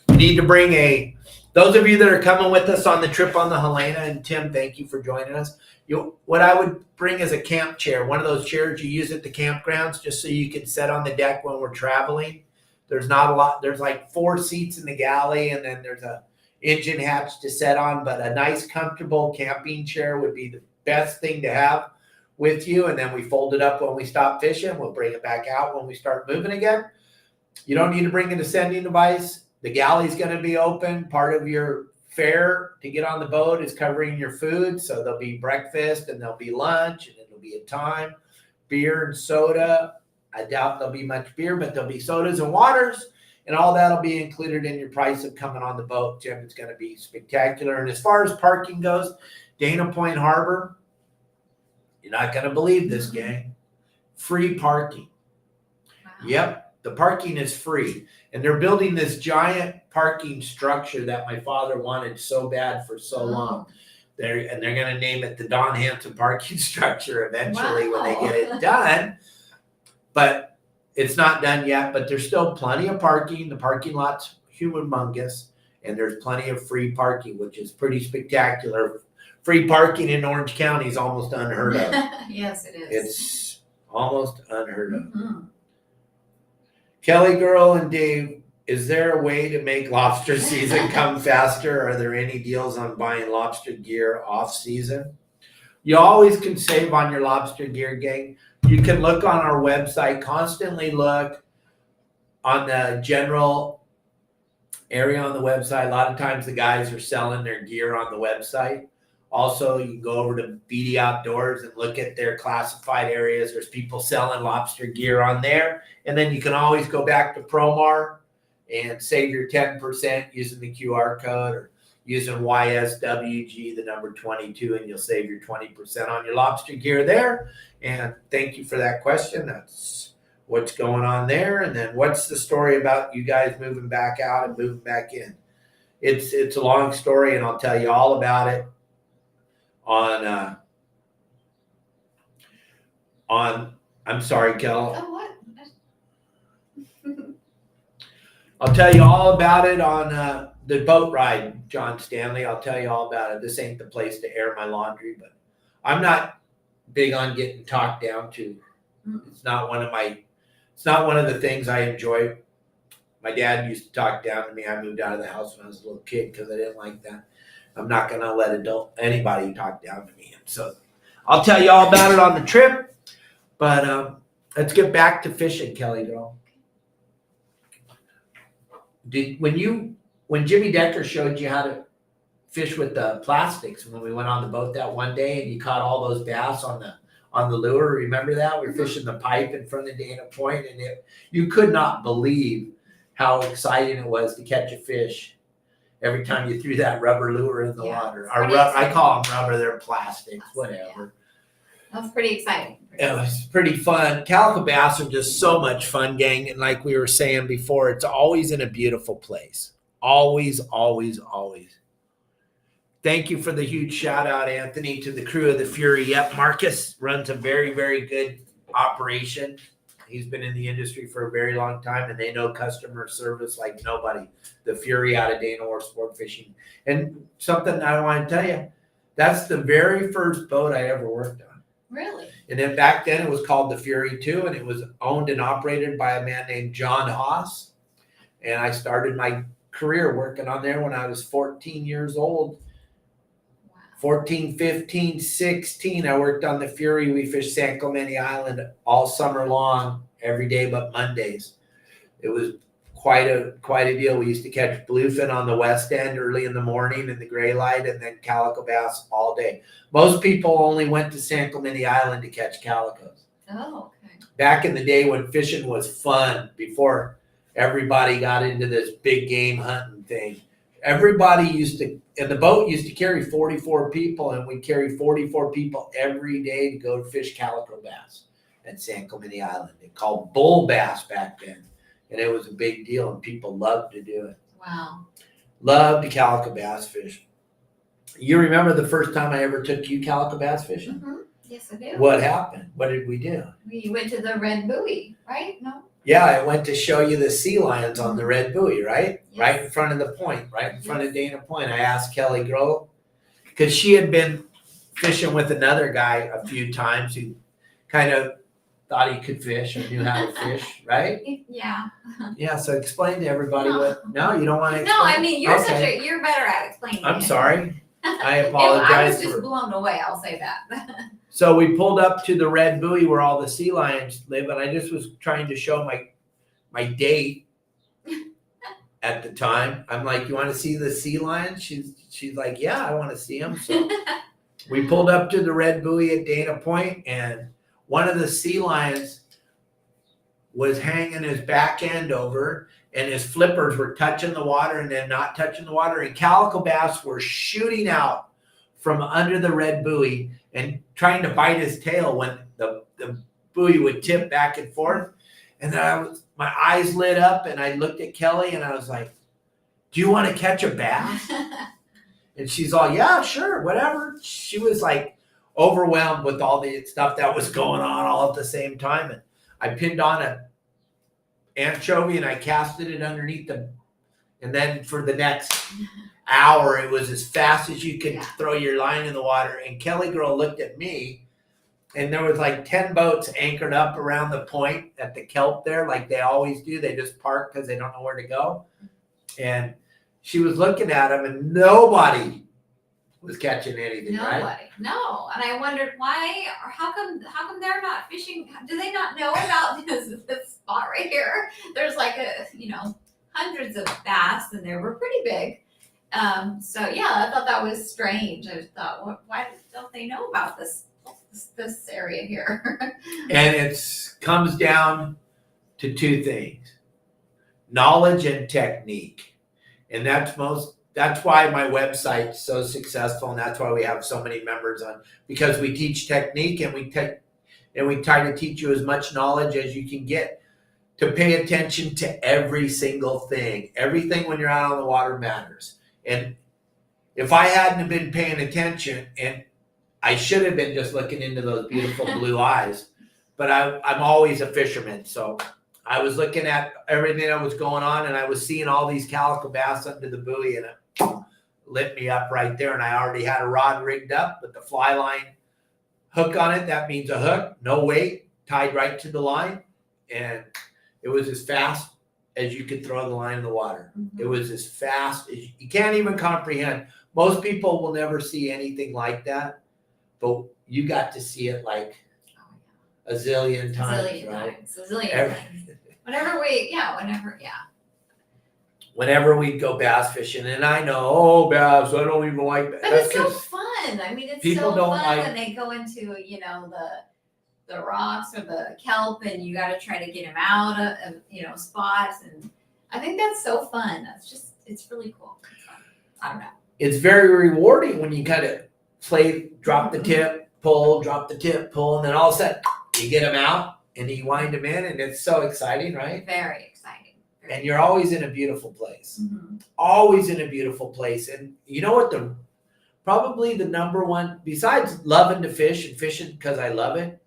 You need to bring those of you that are coming with us on the trip on the Helena, and Tim, thank you for joining us. What I would bring is a camp chair, one of those chairs you use at the campgrounds, just so you can sit on the deck when we're traveling. There's not a lot. There's like 4 seats in the galley, and then there's a engine hatch to sit on, but a nice, comfortable camping chair would be the best thing to have with you, and then we fold it up when we stop fishing. We'll bring it back out when we start moving again. You don't need to bring a descending device. The galley's going to be open. Part of your fare to get on the boat is covering your food, so there'll be breakfast and there'll be lunch and it'll be a time. Beer and soda. I doubt there'll be much beer, but there'll be sodas and waters. And all that'll be included in your price of coming on the boat, Jim. It's going to be spectacular. And as far as parking goes, Dana Point Harbor, you're not going to believe this, gang. Free parking. Wow. Yep, the parking is free. And they're building this giant parking structure that my father wanted so bad for so long. They're going to name it the Don Hansen parking structure eventually when they get it done. But it's not done yet, but there's still plenty of parking. The parking lot's humongous, and there's plenty of free parking, which is pretty spectacular. Free parking in Orange County is almost unheard of. Yes, it is. It's almost unheard of. Mm-hmm. KellyGirl and Dave, is there a way to make lobster season come faster? Are there any deals on buying lobster gear off season? You always can save on your lobster gear, gang. You can look on our website, constantly look on the general area on the website. A lot of times the guys are selling their gear on the website. Also, you can go over to BD Outdoors and look at their classified areas. There's people selling lobster gear on there. And then you can always go back to Promar and save your 10% using the QR code or using YSWG, the number 22, and you'll save your 20% on your lobster gear there. And thank you for that question. That's what's going on there. And then what's the story about you guys moving back out and moving back in? It's a long story, and I'll tell you all about it on I'm sorry, Kel. Oh, what? I'll tell you all about it on the boat ride, John Stanley. I'll tell you all about it. This ain't the place to air my laundry, but I'm not big on getting talked down to. It's not one of the things I enjoy. My dad used to talk down to me. I moved out of the house when I was a little kid because I didn't like that. I'm not going to let anybody talk down to me. And so I'll tell you all about it on the trip. But let's get back to fishing, KellyGirl. When Jimmy Decker showed you how to fish with the plastics when we went on the boat that one day and you caught all those bass on the lure, remember that? We were fishing the pipe in front of Dana Point, and you could not believe how exciting it was to catch a fish every time you threw that rubber lure in the water. I call them rubber, they're plastics, whatever. That was pretty exciting. It was pretty fun. Calico bass are just so much fun, gang. And like we were saying before, it's always in a beautiful place. Always, always, always. Thank you for the huge shout out, Anthony, to the crew of the Fury. Yep, Marcus runs a very, very good operation. He's been in the industry for a very long time, and they know customer service like nobody. The Fury out of Dana Orr Sport Fishing. And something I want to tell you, that's the very first boat I ever worked on. Really? And then back then it was called the Fury 2, and it was owned and operated by a man named John Haas. And I started my career working on there when I was 14 years old. Wow. 14, 15, 16, I worked on the Fury. We fished San Clemente Island all summer long, every day but Mondays. It was quite a deal. We used to catch bluefin on the west end early in the morning in the gray light, and then calico bass all day. Most people only went to San Clemente Island to catch calicos. Oh, okay. Back in the day when fishing was fun, before everybody got into this big game hunting thing, everybody and the boat used to carry 44 people, and we carry 44 people every day to go fish calico bass at San Clemente Island. They called bull bass back then. And it was a big deal, and people loved to do it. Wow. Loved to calico bass fish. You remember the first time I ever took you calico bass fishing? Mm-hmm. Yes, I do. What happened? What did we do? We went to the red buoy, right? No? Yeah, I went to show you the sea lions on the red buoy, right? Yes. Right in front of the point, right in front of Dana Point. I asked KellyGirl, because she had been fishing with another guy a few times who kind of thought he could fish or knew how to fish, right? Yeah. Yeah, so explain to everybody No, you don't want to explain? No, I mean, you're Okay. you're better at explaining I'm it. sorry. I I apologize. was just blown away, I'll say that. So we pulled up to the red buoy where all the sea lions live, and I just was trying to show my date at the time. I'm like, you want to see the sea lions? She's like, yeah, I want to see them. So we pulled up to the red buoy at Dana Point, and one of the sea lions was hanging his back end over, and his flippers were touching the water and then not touching the water. And calico bass were shooting out from under the red buoy and trying to bite his tail when the buoy would tip back and forth. And then my eyes lit up and I looked at Kelly and I was like, do you want to catch a bass? And she's all, yeah, sure, whatever. She was like overwhelmed with all the stuff that was going on all at the same time. And I pinned on an anchovy and I casted it underneath them. And then for the next hour, it was as fast as you could throw your line in the water. And KellyGirl looked at me, and there was like 10 boats anchored up around the point at the kelp there, like they always do. They just park because they don't know where to go. And she was looking at them, and nobody was catching anything. Nobody, right? No. And I wondered why, or how come they're not fishing? Do they not know about this spot right here? There's like hundreds of bass, and they were pretty big. So yeah, I thought that was strange. I thought, why don't they know about this area here? And it comes down to two things: knowledge and technique. And that's why my website's so successful, and that's why we have so many members on, because we teach technique and we try to teach you as much knowledge as you can get to pay attention to every single thing. Everything when you're out on the water matters. And if I hadn't have been paying attention, and I should have been just looking into those beautiful blue eyes, but I'm always a fisherman. So I was looking at everything that was going on, and I was seeing all these calico bass under the buoy, and it lit me up right there. And I already had a rod rigged up with the fly line hook on it. That means a hook, no weight, tied right to the line. And it was as fast as you could throw the line in the water. Mm-hmm. It was as fast as you can't even comprehend. Most people will never see anything like that, but you got to see it like a zillion times, right? A zillion times. Whenever we'd go bass fishing, and I know, bass, I don't even like bass. But it's so fun. I mean, it's people so don't fun like, when they go into, the rocks or the kelp, and you got to try to get them out of, spots. And I think that's so fun. It's really cool. It's fun. I don't know. It's very rewarding when you kind of play, drop the tip, pull, drop the tip, pull, and then all of a sudden you get them out and you wind them in, and it's so exciting, right? Very exciting. And you're always in a beautiful place. Mm-hmm. Always in a beautiful place. And you know what, probably the number one, besides loving to fish and fishing because I love it,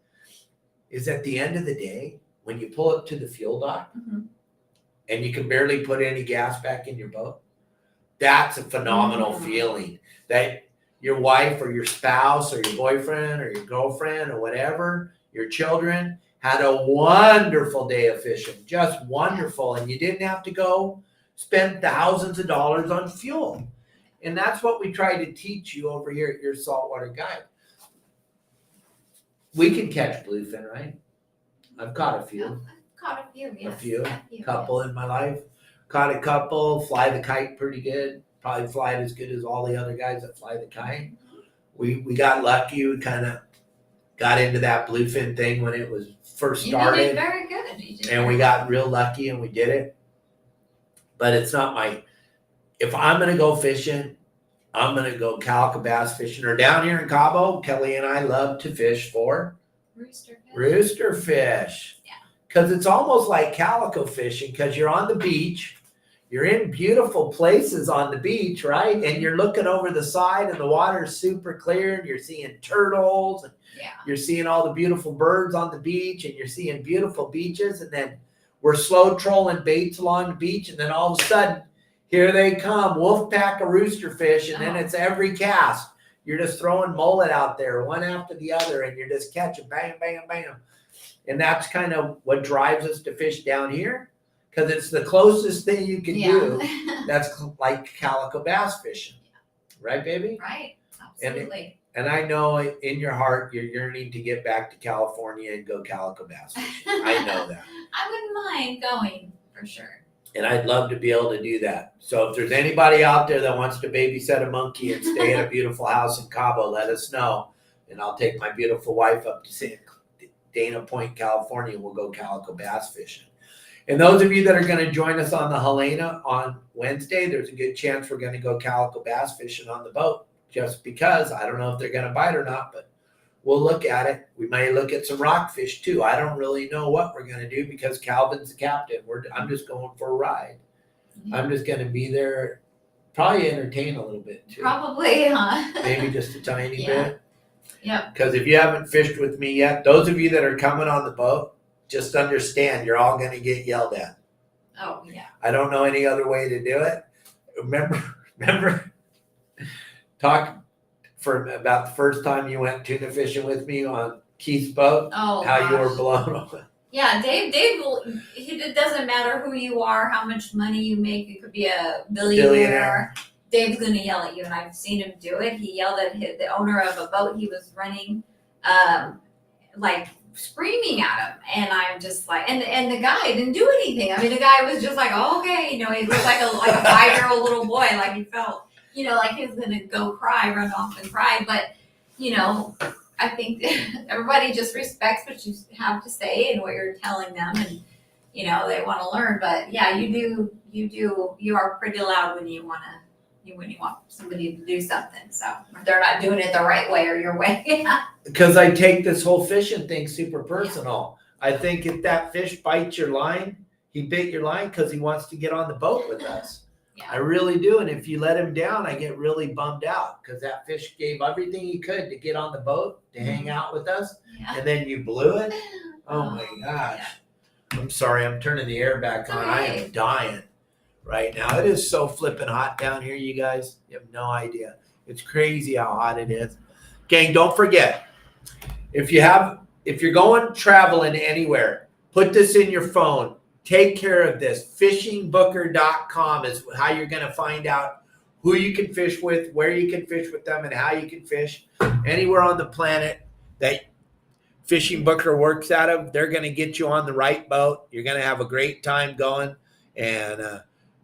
is at the end of the day, when you pull up to the fuel dock, mm-hmm. and you can barely put any gas back in your boat, that's a phenomenal mm-hmm. feeling. That your wife or your spouse or your boyfriend or your girlfriend or whatever, your children, had a wonderful day of fishing, just wonderful. And you didn't have to go spend thousands of dollars on fuel. And that's what we try to teach you over here at your Saltwater Guide. We can catch bluefin, right? I've caught a few. I've caught a few, yes. A few, couple in my life. Caught a couple, fly the kite pretty good. Probably fly it as good as all the other guys that fly the kite. We got lucky. We kind of got into that bluefin thing when it was first started. You did very good. And we got real lucky and we did it. But it's not if I'm going to go fishing, I'm going to go calico bass fishing. Or down here in Cabo, Kelly and I love to fish for rooster fish. Yeah. Because it's almost like calico fishing, because you're on the beach. You're in beautiful places on the beach, right? And you're looking over the side and the water is super clear and you're seeing turtles and you're seeing all the beautiful birds on the beach and you're seeing beautiful beaches. And then we're slow trolling baits along the beach. And then all of a sudden, here they come, wolf pack of rooster fish. And then it's every cast. You're just throwing mullet out there, one after the other, and you're just catching bam, bam, bam. And that's kind of what drives us to fish down here. Because it's the closest thing you can do that's like calico bass fishing. Right, baby? Right. Absolutely. And I know in your heart you're yearning to get back to California and go calico bass fishing. I know that. I wouldn't mind going for sure. And I'd love to be able to do that. So if there's anybody out there that wants to babysit a monkey and stay in a beautiful house in Cabo, let us know. And I'll take my beautiful wife up to Dana Point, California, and we'll go calico bass fishing. And those of you that are going to join us on the Helena on Wednesday, there's a good chance we're going to go calico bass fishing on the boat. Just because I don't know if they're going to bite or not, but we'll look at it. We may look at some rockfish too. I don't really know what we're going to do because Calvin's the captain. I'm just going for a ride. Yeah. I'm just going to be there, probably entertain a little bit too. Probably, huh? Maybe just a tiny bit. Yeah. Because if you haven't fished with me yet, those of you that are coming on the boat, just understand you're all going to get yelled at. Oh, yeah. I don't know any other way to do it. Remember, talk for about the first time you went tuna fishing with me on Keith's boat. Oh, how you were blown away. Yeah, Dave will, it doesn't matter who you are, how much money you make. You could be a billionaire. Dave's going to yell at you, and I've seen him do it. He yelled at the owner of a boat he was running, like screaming at him. And I'm just like, and the guy didn't do anything. I mean, the guy was just like, oh, okay. You know, he was like a 5-year-old little boy. Like he felt, you know, like he was going to go cry, run off and cry. But, you know, I think everybody just respects what you have to say and what you're telling them. And, you know, they want to learn. But yeah, you are pretty loud when you want somebody to do something. So if they're not doing it the right way or your way. Because I take this whole fishing thing super personal. Yeah. I think if that fish bites your line, he bit your line because he wants to get on the boat with us. Yeah. I really do. And if you let him down, I get really bummed out because that fish gave everything he could to get on the boat, to hang out with us. Yeah. And then you blew it. Oh my gosh. Yeah. I'm sorry. I'm turning the air back on. I am dying right now. It is so flipping hot down here, you guys. You have no idea. It's crazy how hot it is. Gang, don't forget, if you're going traveling anywhere, put this in your phone. Take care of this. Fishingbooker.com is how you're going to find out who you can fish with, where you can fish with them, and how you can fish anywhere on the planet that Fishing Booker works out of. They're going to get you on the right boat. You're going to have a great time going. And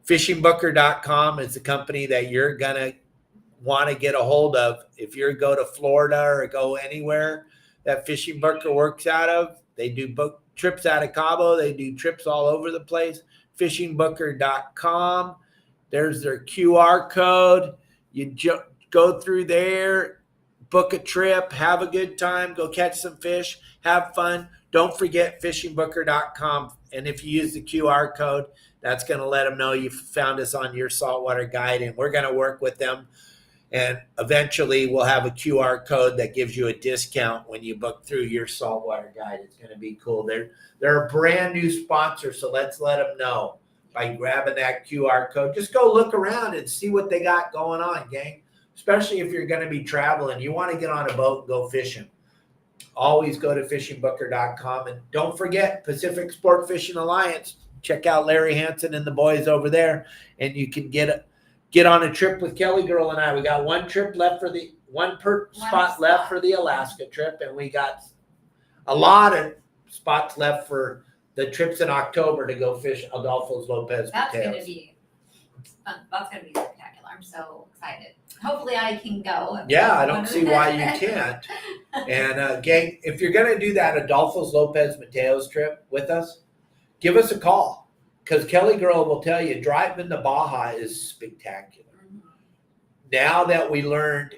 fishingbooker.com is the company that you're going to want to get a hold of. If you go to Florida or go anywhere that Fishing Booker works out of, they do book trips out of Cabo. They do trips all over the place. Fishingbooker.com. There's their QR code. You go through there, book a trip, have a good time, go catch some fish, have fun. Don't forget fishingbooker.com. And if you use the QR code, that's going to let them know you found us on your saltwater guide, and we're going to work with them. And eventually we'll have a QR code that gives you a discount when you book through your saltwater guide. It's going to be cool. They're a brand new sponsor, so let's let them know by grabbing that QR code. Just go look around and see what they got going on, gang. Especially if you're going to be traveling. You want to get on a boat and go fishing. Always go to fishingbooker.com. And don't forget Pacific Sport Fishing Alliance. Check out Larry Hansen and the boys over there, and you can get on a trip with KellyGirl and I. We got one trip left for the spot left for the Alaska trip, and we got a lot of spots left for the trips in October to go fish Adolfo's Lopez. That's going to be fun. That's going to be spectacular. I'm so excited. Hopefully I can go. Yeah, I don't see why you can't. And gang, if you're going to do that Adolfo's Lopez Mateos trip with us, give us a call. Because KellyGirl will tell you, driving the Baja is spectacular. Mm-hmm. Now that we learned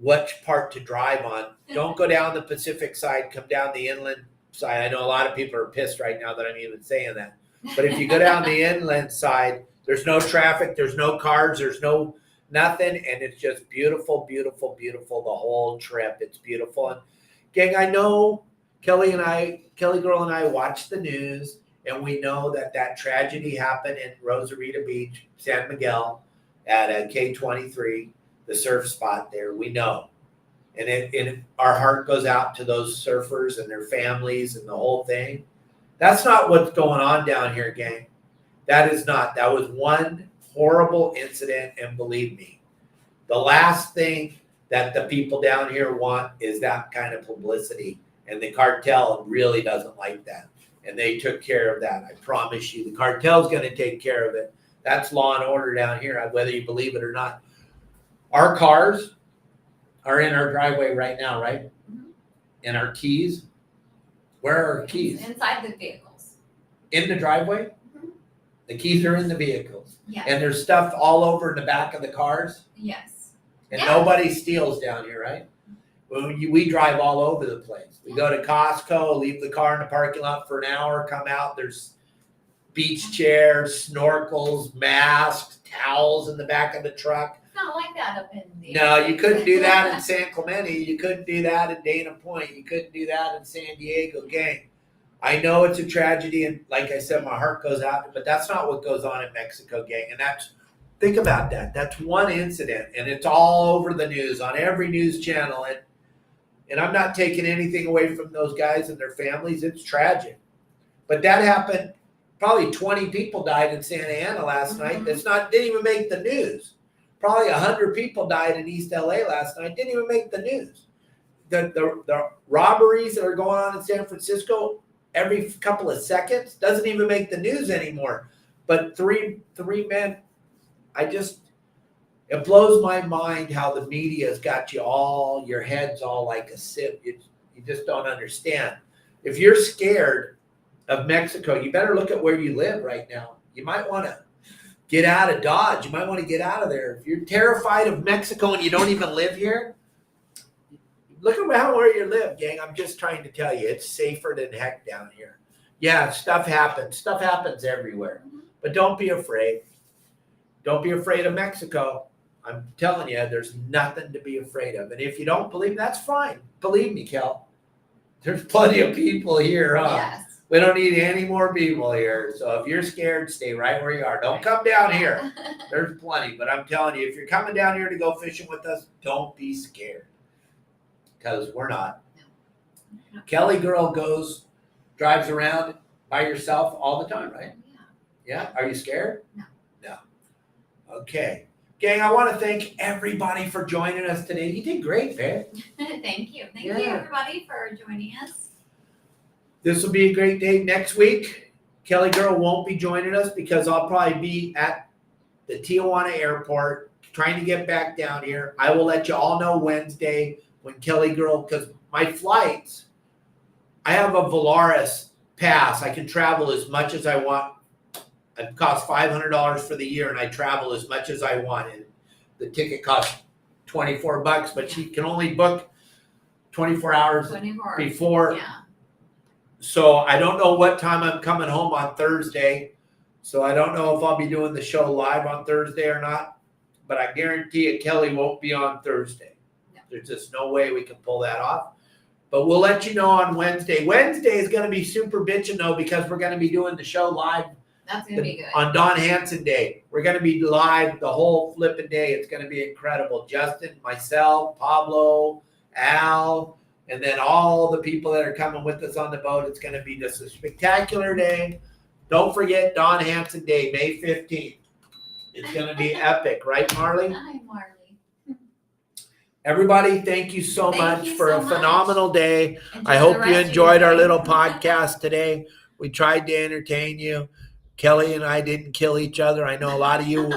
which part to drive on, don't go down the Pacific side, come down the inland side. I know a lot of people are pissed right now that I'm even saying that. But if you go down the inland side, there's no traffic, there's no cars, there's no nothing, and it's just beautiful, beautiful, beautiful, the whole trip. It's beautiful. And gang, I know KellyGirl and I watch the news, and we know that tragedy happened in Rosarita Beach, San Miguel, at a K23, the surf spot there. We know. And our heart goes out to those surfers and their families and the whole thing. That's not what's going on down here, gang. That is not. That was one horrible incident, and believe me, the last thing that the people down here want is that kind of publicity. And the cartel really doesn't like that. And they took care of that. I promise you, the cartel's going to take care of it. That's law and order down here, whether you believe it or not. Our cars are in our driveway right now, right? Mm-hmm. And our keys, where are our keys? Inside the vehicles. in the driveway. The keys are in the vehicles. Yes. And there's stuff all over in the back of the cars. Yes. And Yeah. nobody steals down here, right? We drive all over the place. We go to Costco, leave the car in the parking lot for an hour, come out. There's beach chairs, snorkels, masks, towels in the back of the truck. It's not like that up in the. No, you couldn't do that in San Clemente. You couldn't do that in Dana Point. You couldn't do that in San Diego, gang. I know it's a tragedy, and like I said, my heart goes out, but that's not what goes on in Mexico, gang. And think about that. That's one incident, and it's all over the news, on every news channel. And I'm not taking anything away from those guys and their families. It's tragic. But that happened. Probably 20 people died in Santa Ana last night. Didn't even make the news. Probably 100 people died in East LA last night. Didn't even make the news. The robberies that are going on in San Francisco every couple of seconds doesn't even make the news anymore. But three men, it blows my mind how the media's got you all, your head's all like a sieve. You just don't understand. If you're scared of Mexico, you better look at where you live right now. You might want to get out of Dodge. You might want to get out of there. If you're terrified of Mexico and you don't even live here, look around where you live, gang. I'm just trying to tell you, it's safer than heck down here. Yeah, stuff happens. Stuff happens everywhere. But don't be afraid. Don't be afraid of Mexico. I'm telling you, there's nothing to be afraid of. And if you don't believe, that's fine. Believe me, Kel. There's plenty of people here, huh? Yes. We don't need any more people here. So if you're scared, stay right where you are. Don't come down here. There's plenty. But I'm telling you, if you're coming down here to go fishing with us, don't be scared. Because we're not. No. KellyGirl drives around by yourself all the time, right? Yeah. Yeah? Are you scared? No. No. Okay. Gang, I want to thank everybody for joining us today. You did great, man. Thank you. Thank you, Yeah. everybody, for joining us. This will be a great day. Next week, KellyGirl won't be joining us because I'll probably be at the Tijuana airport trying to get back down here. I will let you all know Wednesday when KellyGirl, because my flights, I have a Volaris pass. I can travel as much as I want. It costs $500 for the year, and I travel as much as I want. And the ticket costs $24, but she can only book 24 hours 24. before. Yeah. So I don't know what time I'm coming home on Thursday. So I don't know if I'll be doing the show live on Thursday or not. But I guarantee you Kelly won't be on Thursday. No. There's just no way we can pull that off. But we'll let you know on Wednesday. Wednesday is going to be super bitchin' though, because we're going to be doing the show live. That's going to be good. On Don Hansen Day. We're going to be live the whole flipping day. It's going to be incredible. Justin, myself, Pablo, Al, and then all the people that are coming with us on the boat. It's going to be just a spectacular day. Don't forget Don Hansen Day, May 15th. It's going to be epic, right, Marley? Hi, Marley. Everybody, thank you so Thank much you for so a much. phenomenal day. Enjoy I the hope rest you of your enjoyed our day. little podcast today. We tried to entertain you. Kelly and I didn't kill each other. I know a lot of you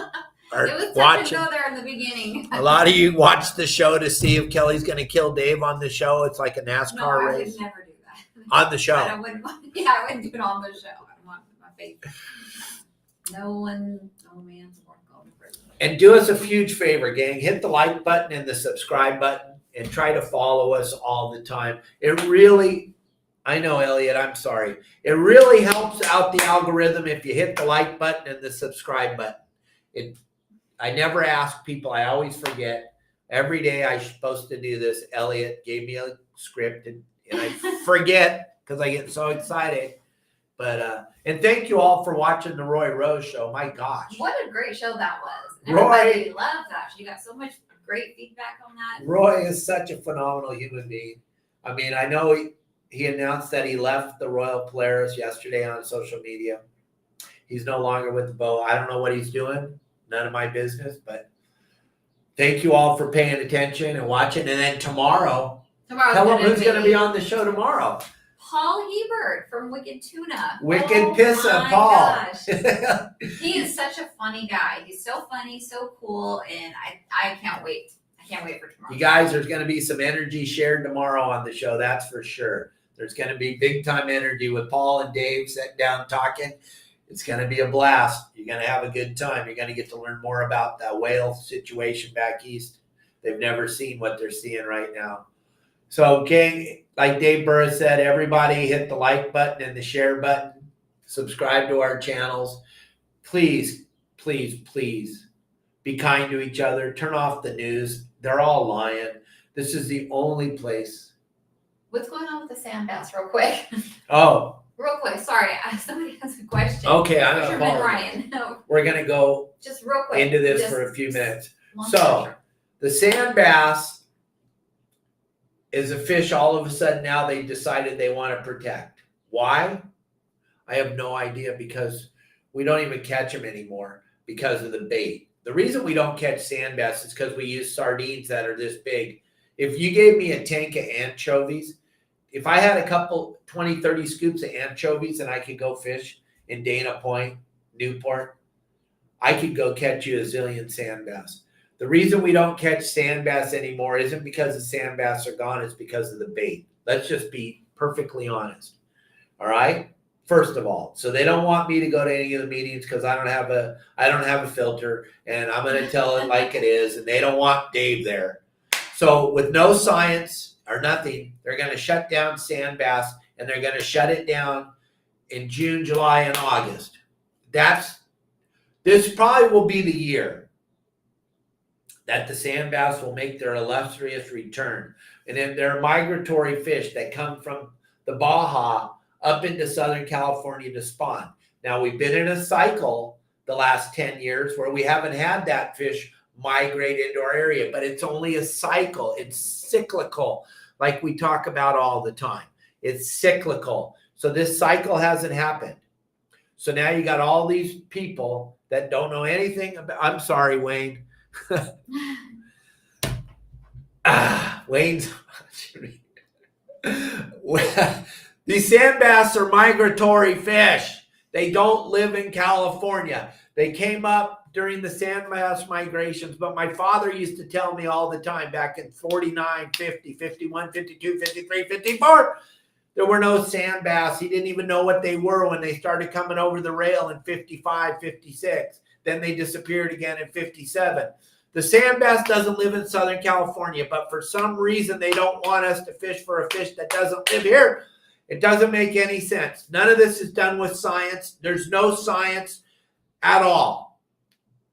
are It was tough watching. to go there in the beginning. A lot of you watch the show to see if Kelly's going to kill Dave on the show. It's like a NASCAR No, I race would never do that. on the show. I wouldn't do it on the show. I want my face. No man's worth going to prison. And do us a huge favor, gang. Hit the like button and the subscribe button and try to follow us all the time. It really, I know, Elliot, I'm sorry. It really helps out the algorithm if you hit the like button and the subscribe button. I never ask people. I always forget. Every day I'm supposed to do this. Elliot gave me a script and I forget because I get so excited. But and thank you all for watching the Roy Rose Show. My gosh. What a great show that was. Roy- Everybody loved that. You got so much great feedback on that. Roy is such a phenomenal human being. I mean, I know he announced that he left the Royal Polaris yesterday on social media. He's no longer with the boat. I don't know what he's doing. None of my business. But thank you all for paying attention and watching. And then tomorrow, tell them who's going to be on the show tomorrow. Paul Hebert from Wicked Tuna. Wicked Pissa, my Paul. Gosh. He is such a funny guy. He's so funny, so cool, and I can't wait. I can't wait for tomorrow. You guys, there's going to be some energy shared tomorrow on the show. That's for sure. There's going to be big time energy with Paul and Dave sitting down talking. It's going to be a blast. You're going to have a good time. You're going to get to learn more about the whale situation back east. They've never seen what they're seeing right now. So, okay, like Dave Burris said, everybody hit the like button and the share button. Subscribe to our channels. Please, please, please be kind to each other. Turn off the news. They're all lying. This is the only place. What's going on with the sand bass, real quick? Oh. Real quick, sorry, somebody has a question. Okay, I'm Fisherman apologize. Ryan. No, We're going to go just real quick. into this Just for a few minutes. long So, story. the sand bass is a fish all of a sudden now they decided they want to protect. Why? I have no idea, because we don't even catch them anymore because of the bait. The reason we don't catch sand bass is because we use sardines that are this big. If you gave me a tank of anchovies, if I had a couple 20, 30 scoops of anchovies and I could go fish in Dana Point, Newport, I could go catch you a zillion sand bass. The reason we don't catch sand bass anymore isn't because the sand bass are gone, it's because of the bait. Let's just be perfectly honest. All right? First of all, so they don't want me to go to any of the meetings because I don't have a filter, and I'm going to tell it like it is, and they don't want Dave there. So with no science or nothing, they're going to shut down sand bass, and they're going to shut it down in June, July, and August. This probably will be the year that the sand bass will make their illustrious return. And then they're migratory fish that come from the Baja up into Southern California to spawn. Now, we've been in a cycle the last 10 years where we haven't had that fish migrate into our area, but it's only a cycle. It's cyclical, like we talk about all the time. It's cyclical. So this cycle hasn't happened. So now you got all these people that don't know anything about, I'm sorry, Wayne. Wayne's these sand bass are migratory fish. They don't live in California. They came up during the sand bass migrations, but my father used to tell me all the time back in 49, 50, 51, 52, 53, 54, there were no sand bass. He didn't even know what they were when they started coming over the rail in 55, 56. Then they disappeared again in 57. The sand bass doesn't live in Southern California, but for some reason they don't want us to fish for a fish that doesn't live here. It doesn't make any sense. None of this is done with science. There's no science at all.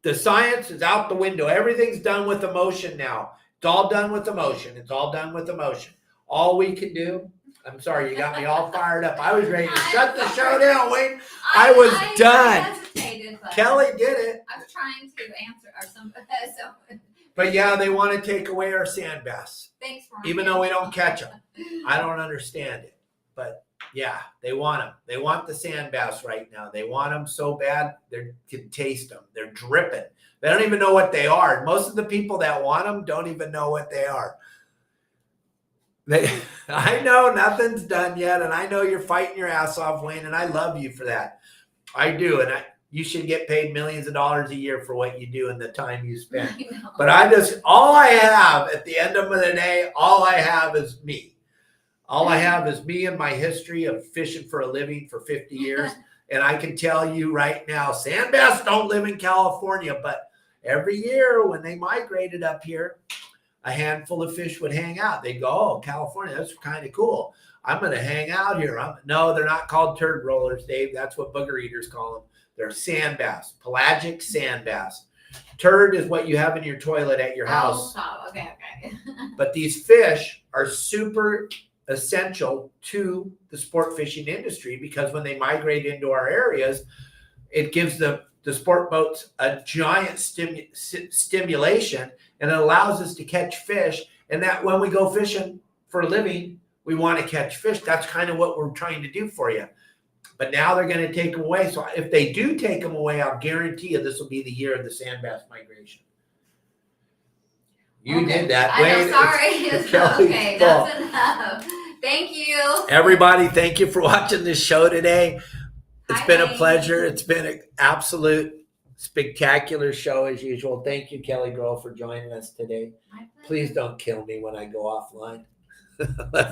The science is out the window. Everything's done with emotion now. It's all done with emotion. It's all done with emotion. All we can do, I'm sorry, you got me all fired up. I was ready to shut the show down, Wayne. I was done. Hesitated, but Kelly did it. I was trying to answer or something. So But yeah, they want to take away our sand bass, thanks for even though we don't catch them. I don't understand it. But yeah, they want them. They want the sand bass right now. They want them so bad, they can taste them. They're dripping. They don't even know what they are. Most of the people that want them don't even know what they are. I know nothing's done yet, and I know you're fighting your ass off, Wayne, and I love you for that. I do, and you should get paid millions of dollars a year for what you do and the time you spend. But all I have at the end of the day, all I have is me. All I have is me and my history of fishing for a living for 50 years. And I can tell you right now, sand bass don't live in California, but every year when they migrated up here, a handful of fish would hang out. They'd go, oh, California, that's kind of cool. I'm going to hang out here. No, they're not called turd rollers, Dave. That's what booger eaters call them. They're sand bass, pelagic sand bass. Turd is what you have in your toilet at your house. Oh, okay. But these fish are super essential to the sport fishing industry because when they migrate into our areas, it gives the sport boats a giant stimulation, and it allows us to catch fish. And that when we go fishing for a living, we want to catch fish. That's kind of what we're trying to do for you. But now they're going to take them away. So if they do take them away, I'll guarantee you this will be the year of the sand bass migration. You did that. I'm sorry. Okay, that's enough. Thank you. Everybody, thank you for watching this show today. It's been a pleasure. It's been an absolute spectacular show as usual. Thank you, KellyGirl, for joining us today. Please don't kill me when I go offline.